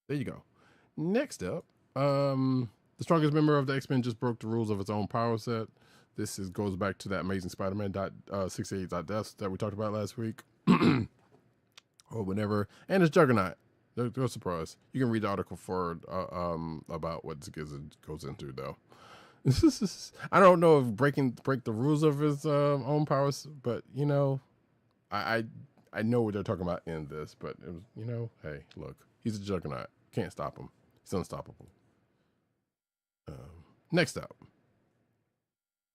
There you go. Next up, the strongest member of the X-Men just broke the rules of its own power set. This goes back to that Amazing Spider-Man .68.death that we talked about last week, or whenever, and it's Juggernaut. No surprise. You can read the article for about what this goes into, though. I don't know if break the rules of his own powers, but I know what they're talking about in this, but it was, hey, look, he's a Juggernaut. Can't stop him. He's unstoppable. Next up.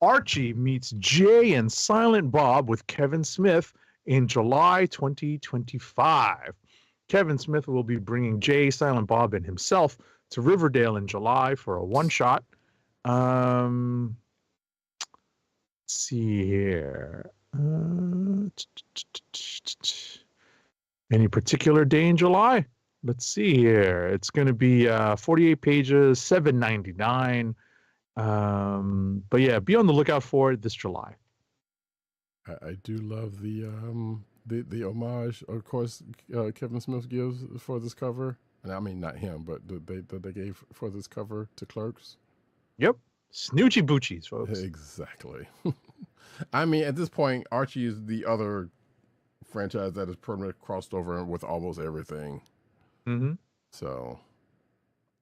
Archie meets Jay and Silent Bob with Kevin Smith in July 2025. Kevin Smith will be bringing Jay, Silent Bob, and himself to Riverdale in July for a one-shot. Let's see here. Any particular day in July? Let's see here. It's going to be 48 pages, $7.99. But yeah, be on the lookout for it this July. I do love the homage, of course, Kevin Smith gives for this cover. And I mean, not him, but they gave for this cover to Kliqs. Yep. Snoochie Boochies, folks. Exactly. I mean, at this point, Archie is the other franchise that is permanently crossed over with almost everything. Mm-hmm. So,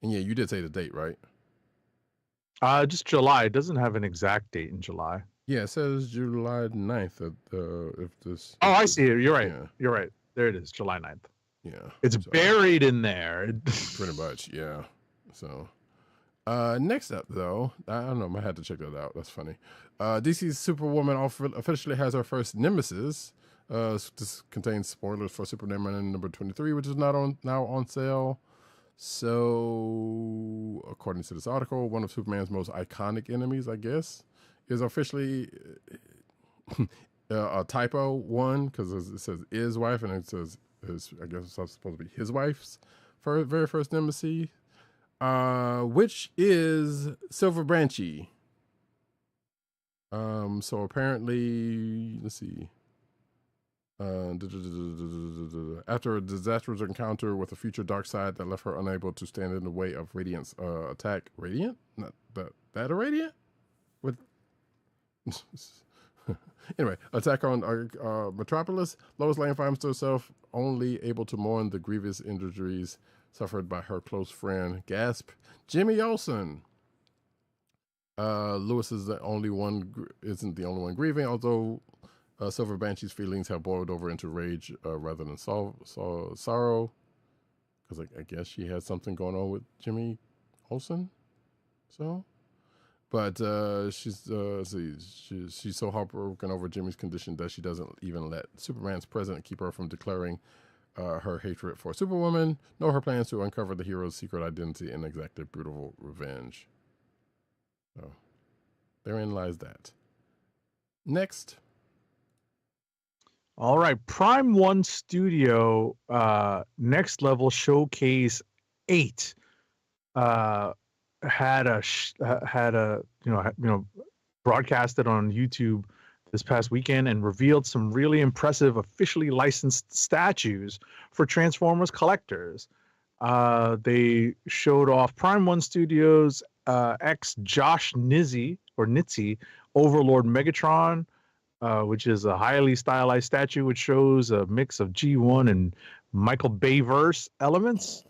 and yeah, you did say the date, right? Just July. It doesn't have an exact date in July. Yeah, it says July 9th. If this. Oh, I see it. You're right. Yeah. You're right. There it is, July 9th. Yeah. It's buried in there. Pretty much, yeah. So, next up, though, I don't know. I had to check that out. That's funny. DC's Superwoman officially has her first nemesis. This contains spoilers for Superman number 23, which is now on sale. So, according to this article, one of Superman's most iconic enemies, I guess, is officially a typo one because it says his wife and it says his. I guess it's supposed to be his wife's very first nemesis, which is Silver Branchy. So apparently, let's see. After a disastrous encounter with a future dark side that left her unable to stand in the way of Radiant's attack. Radiant? Not that a Radiant? With anyway, attack on Metropolis. Lois Lane finds herself only able to mourn the grievous injuries suffered by her close friend, Jimmy Olsen. Lewis is isn't the only one grieving, although Silver Banshee's feelings have boiled over into rage rather than sorrow. Because I guess she has something going on with Jimmy Olsen. But she's so heartbroken over Jimmy's condition that she doesn't even let Superman's presence keep her from declaring her hatred for Superwoman, nor her plans to uncover the hero's secret identity and exact a brutal revenge. So therein lies that. Next. All right, Prime One Studio Next Level Showcase 8 had a broadcasted on YouTube this past weekend and revealed some really impressive officially licensed statues for Transformers collectors. They showed off Prime One Studios X Josh Nizzi Overlord Megatron, which is a highly stylized statue which shows a mix of G1 and Michael Bay-verse elements.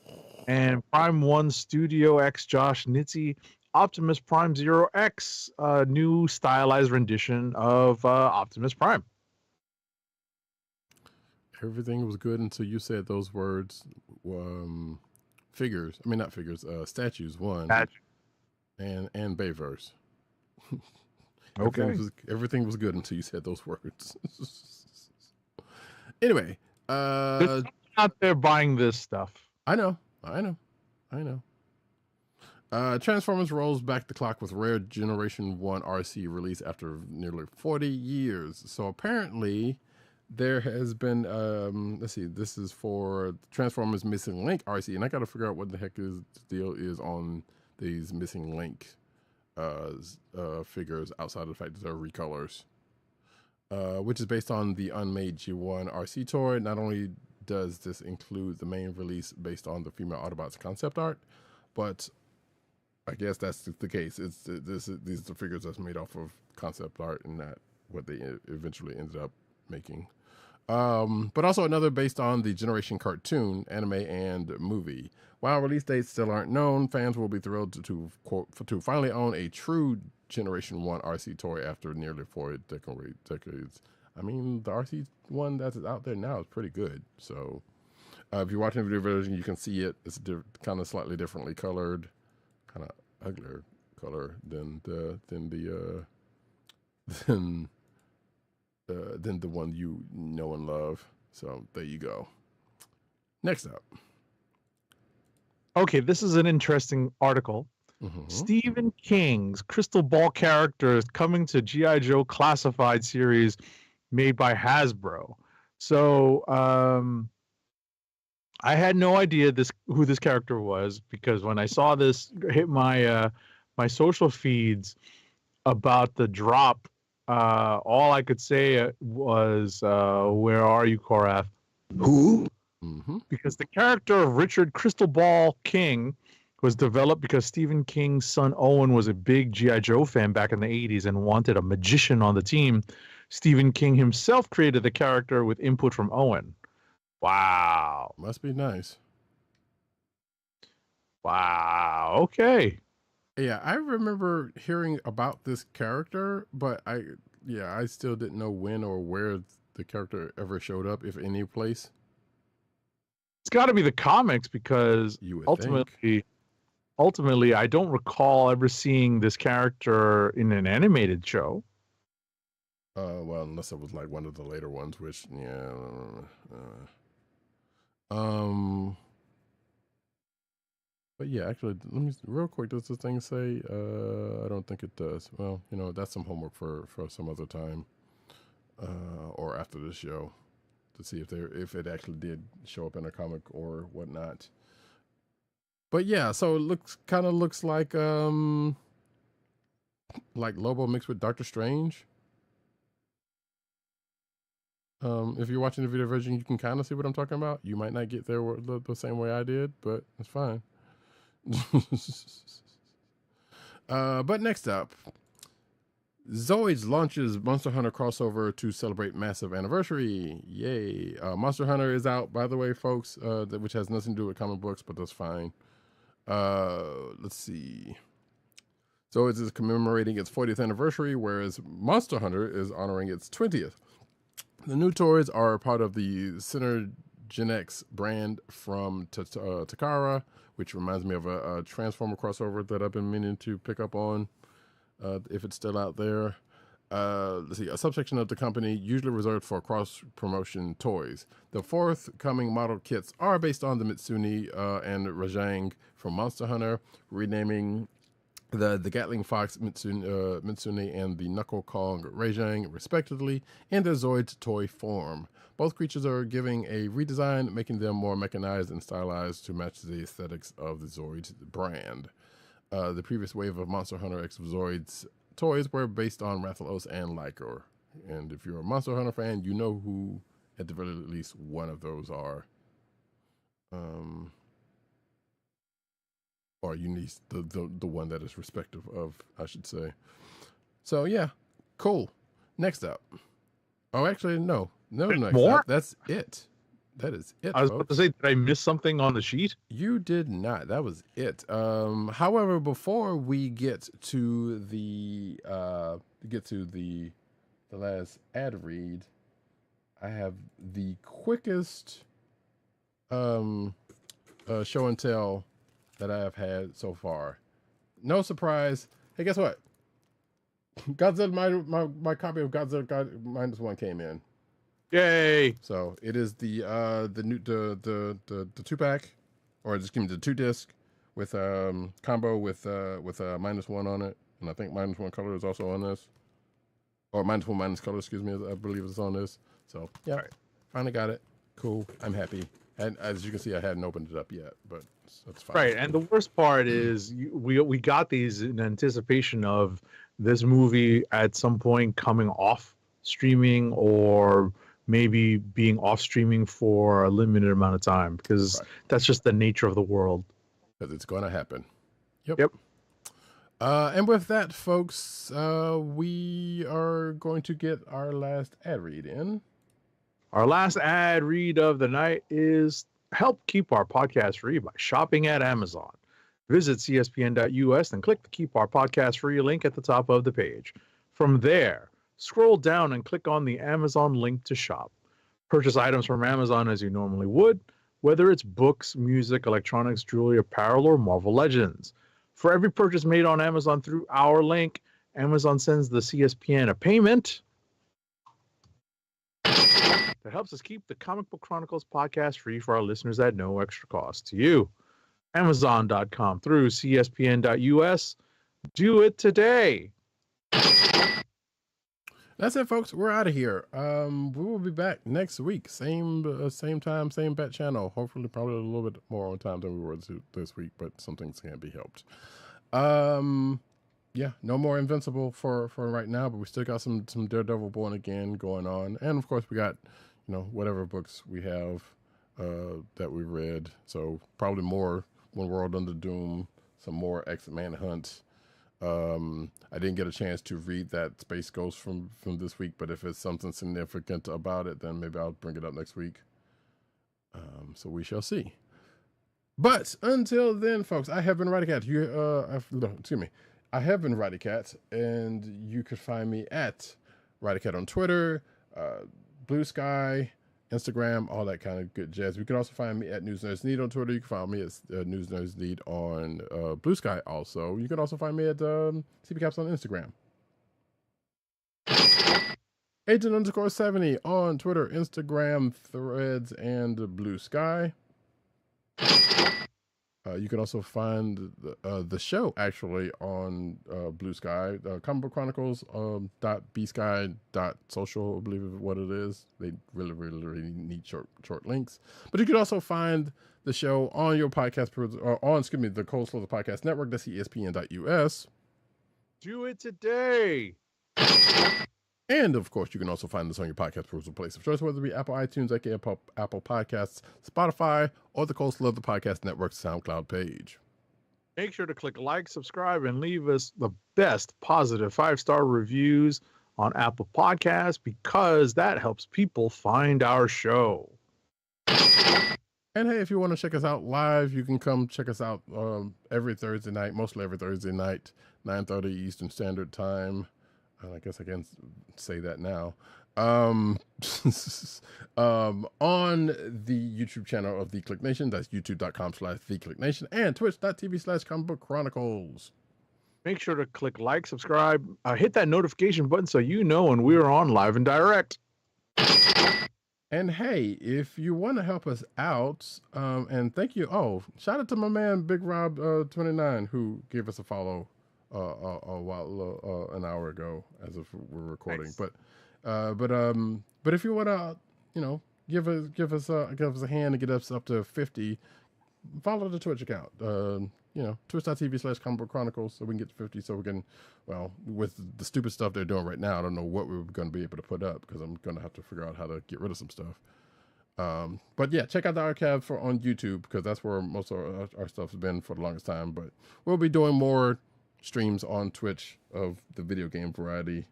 And Prime One Studio X Josh Nizzi Optimus Prime Zero X, a new stylized rendition of Optimus Prime. Everything was good until you said those words. Figures. I mean, not figures. Statues. One. And Bayverse. Okay. Everything was good until you said those words. Anyway, there's out there buying this stuff. I know. Transformers rolls back the clock with rare Generation 1 RC release after nearly 40 years. So apparently there has been, let's see, this is for Transformers Missing Link RC, and I got to figure out what the heck the deal is on these Missing Link figures outside of the fact that they're recolors, which is based on the unmade G1 RC toy. Not only does this include the main release based on the female Autobots concept art, but I guess that's the case. These are the figures that's made off of concept art and not what they eventually ended up making. But also another based on the Generation cartoon, anime, and movie. While release dates still aren't known, fans will be thrilled to finally own a true Generation 1 RC toy after nearly 4 decades. I mean, the RC one that's out there now is pretty good. So if you're watching the video version, you can see it. It's kind of slightly differently colored, kind of uglier color than the one you know and love. So there you go. Next up. Okay, this is an interesting article. Mm-hmm. Stephen King's Crystal Ball characters coming to G.I. Joe Classified series made by Hasbro. So I had no idea who this character was, because when I saw this hit my my social feeds about the drop, all I could say was, "Where are you, Korath?" Who? Mm-hmm. Because the character of Richard Crystal Ball King was developed because Stephen King's son Owen was a big G.I. Joe fan back in the 80s and wanted a magician on the team. Stephen King himself created the character with input from Owen. Wow. Must be nice. Wow. Okay. Yeah, I remember hearing about this character, but I still didn't know when or where the character ever showed up, if any place. It's got to be the comics, because ultimately, I don't recall ever seeing this character in an animated show. Well, unless it was like one of the later ones, which but yeah, actually, let me real quick. Does this thing say? I don't think it does. Well, that's some homework for some other time. or after the show to see if it actually did show up in a comic or whatnot. But yeah, so it looks like Lobo mixed with Doctor Strange. If you're watching the video version, you can kind of see what I'm talking about. You might not get there the same way I did, but it's fine. But next up, Zoids launches Monster Hunter crossover to celebrate massive anniversary. Yay. Monster Hunter is out, by the way, folks, which has nothing to do with comic books, but that's fine. Let's see. Zoids is commemorating its 40th anniversary, whereas Monster Hunter is honoring its 20th. The new toys are part of the Synergenex brand from Takara, which reminds me of a Transformer crossover that I've been meaning to pick up on, if it's still out there. Let's see, a subsection of the company usually reserved for cross-promotion toys. The forthcoming model kits are based on the Mitsune and Rajang from Monster Hunter, renaming the Gatling Fox Mitsune and the Knuckle Kong Rajang, respectively, in their Zoid toy form. Both creatures are giving a redesign, making them more mechanized and stylized to match the aesthetics of the Zoid brand. The previous wave of Monster Hunter X Zoids toys were based on Rathalos and Lycor. And if you're a Monster Hunter fan, you know who, at the very least, one of those are. Or you need the one that is respective of, I should say. So yeah, cool. Next up. Oh, actually, no. Next more? up. That's it. That is it. I was folks. about to say, did I miss something on the sheet? You did not. That was it. However, before we get to the last ad read, I have the quickest show and tell that I have had so far. No surprise. Hey, guess what? Godzilla, my copy of Godzilla -1 came in. Yay! So it is the 2-pack, or just give me the 2-disc with combo with -1 on it, and I think -1 color is also on this, or -1 color, excuse me, I believe it's on this. So yeah, right. Finally got it. Cool. I'm happy. And as you can see, I hadn't opened it up yet, but that's fine. Right, and the worst part is we got these in anticipation of this movie at some point coming off streaming, or maybe being off streaming for a limited amount of time, because that's just the nature of the world. Because it's going to happen. Yep. And with that, folks, we are going to get our last ad read in. Our last ad read of the night is help keep our podcast free by shopping at Amazon. Visit cspn.us and click the Keep Our Podcast Free link at the top of the page. From there, scroll down and click on the Amazon link to shop. Purchase items from Amazon as you normally would, whether it's books, music, electronics, jewelry, apparel, or Marvel Legends. For every purchase made on Amazon through our link, Amazon sends the CSPN a payment that helps us keep the Comic Book Chronicles podcast free for our listeners at no extra cost to you. Amazon.com through CSPN.us. Do it today. That's it, folks. We're out of here. We will be back next week. Same time, same bat channel. Hopefully, probably a little bit more on time than we were this week, but some things can't be helped. Yeah, no more Invincible for right now, but we still got some Daredevil Born Again going on. And of course, we got, whatever books we have that we read. So probably more One World Under Doom, some more X-Manhunt. I didn't get a chance to read that Space Ghost from this week, but if it's something significant about it, then maybe I'll bring it up next week. So we shall see. But until then, folks, I have been Roddykat. I have been Roddykat, and you could find me at Roddykat on Twitter, Blue Sky, Instagram, all that kind of good jazz. You can also find me at News Nerds Need on Twitter. You can find me at News Nerds Need on Blue Sky also. You can also find me at CP Caps on Instagram. Agent_70 on Twitter, Instagram, Threads, and Blue Sky. You can also find the show actually on Blue Sky, Comic Book Chronicles .bsky.social, I believe is what it is. They really need short links. But you can also find the show on your podcast, or on, the Cold Slaughter Podcast Network. That's ESPN.us. Do it today. And of course, you can also find us on your podcast perusal place of choice, whether it be Apple iTunes, aka Apple Podcasts, Spotify, or the Cold Slaughter Podcast Network SoundCloud page. Make sure to click like, subscribe, and leave us the best positive 5-star reviews on Apple Podcasts, because that helps people find our show. And hey, if you want to check us out live, you can come check us out every Thursday night, mostly every Thursday night, 9:30 Eastern Standard Time. I guess I can say that now. On the YouTube channel of The Kliq Nation, that's youtube.com/TheKliqNation, and twitch.tv/Comic Book Chronicles. Make sure to click like, subscribe, hit that notification button so you know when we're on live and direct. And hey, if you want to help us out, and thank you. Oh, shout out to my man Big Rob 29 who gave us a follow an hour ago, as if we're recording. Nice. But if you want to, give us a hand and get us up to 50, follow the Twitch account. Twitch.tv/Comic Book Chronicles, so we can get to 50, so we can, with the stupid stuff they're doing right now, I don't know what we're going to be able to put up, because I'm going to have to figure out how to get rid of some stuff. But yeah, check out the archive on YouTube, because that's where most of our stuff has been for the longest time. But we'll be doing more streams on Twitch of the video game variety,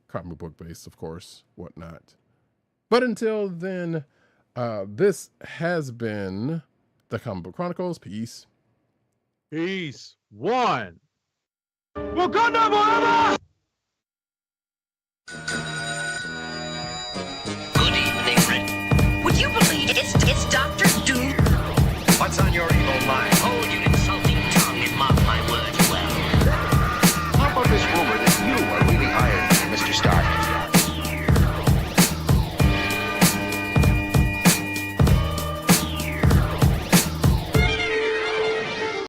comic book based, of course, whatnot. But until then, this has been the Comic Book Chronicles. Peace. Peace. One. Wakanda forever!